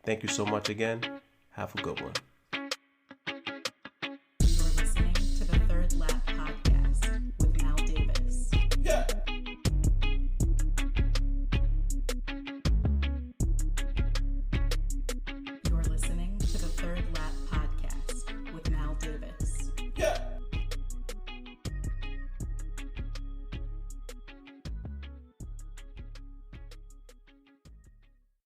S1: Thank you so much again. Have a good one.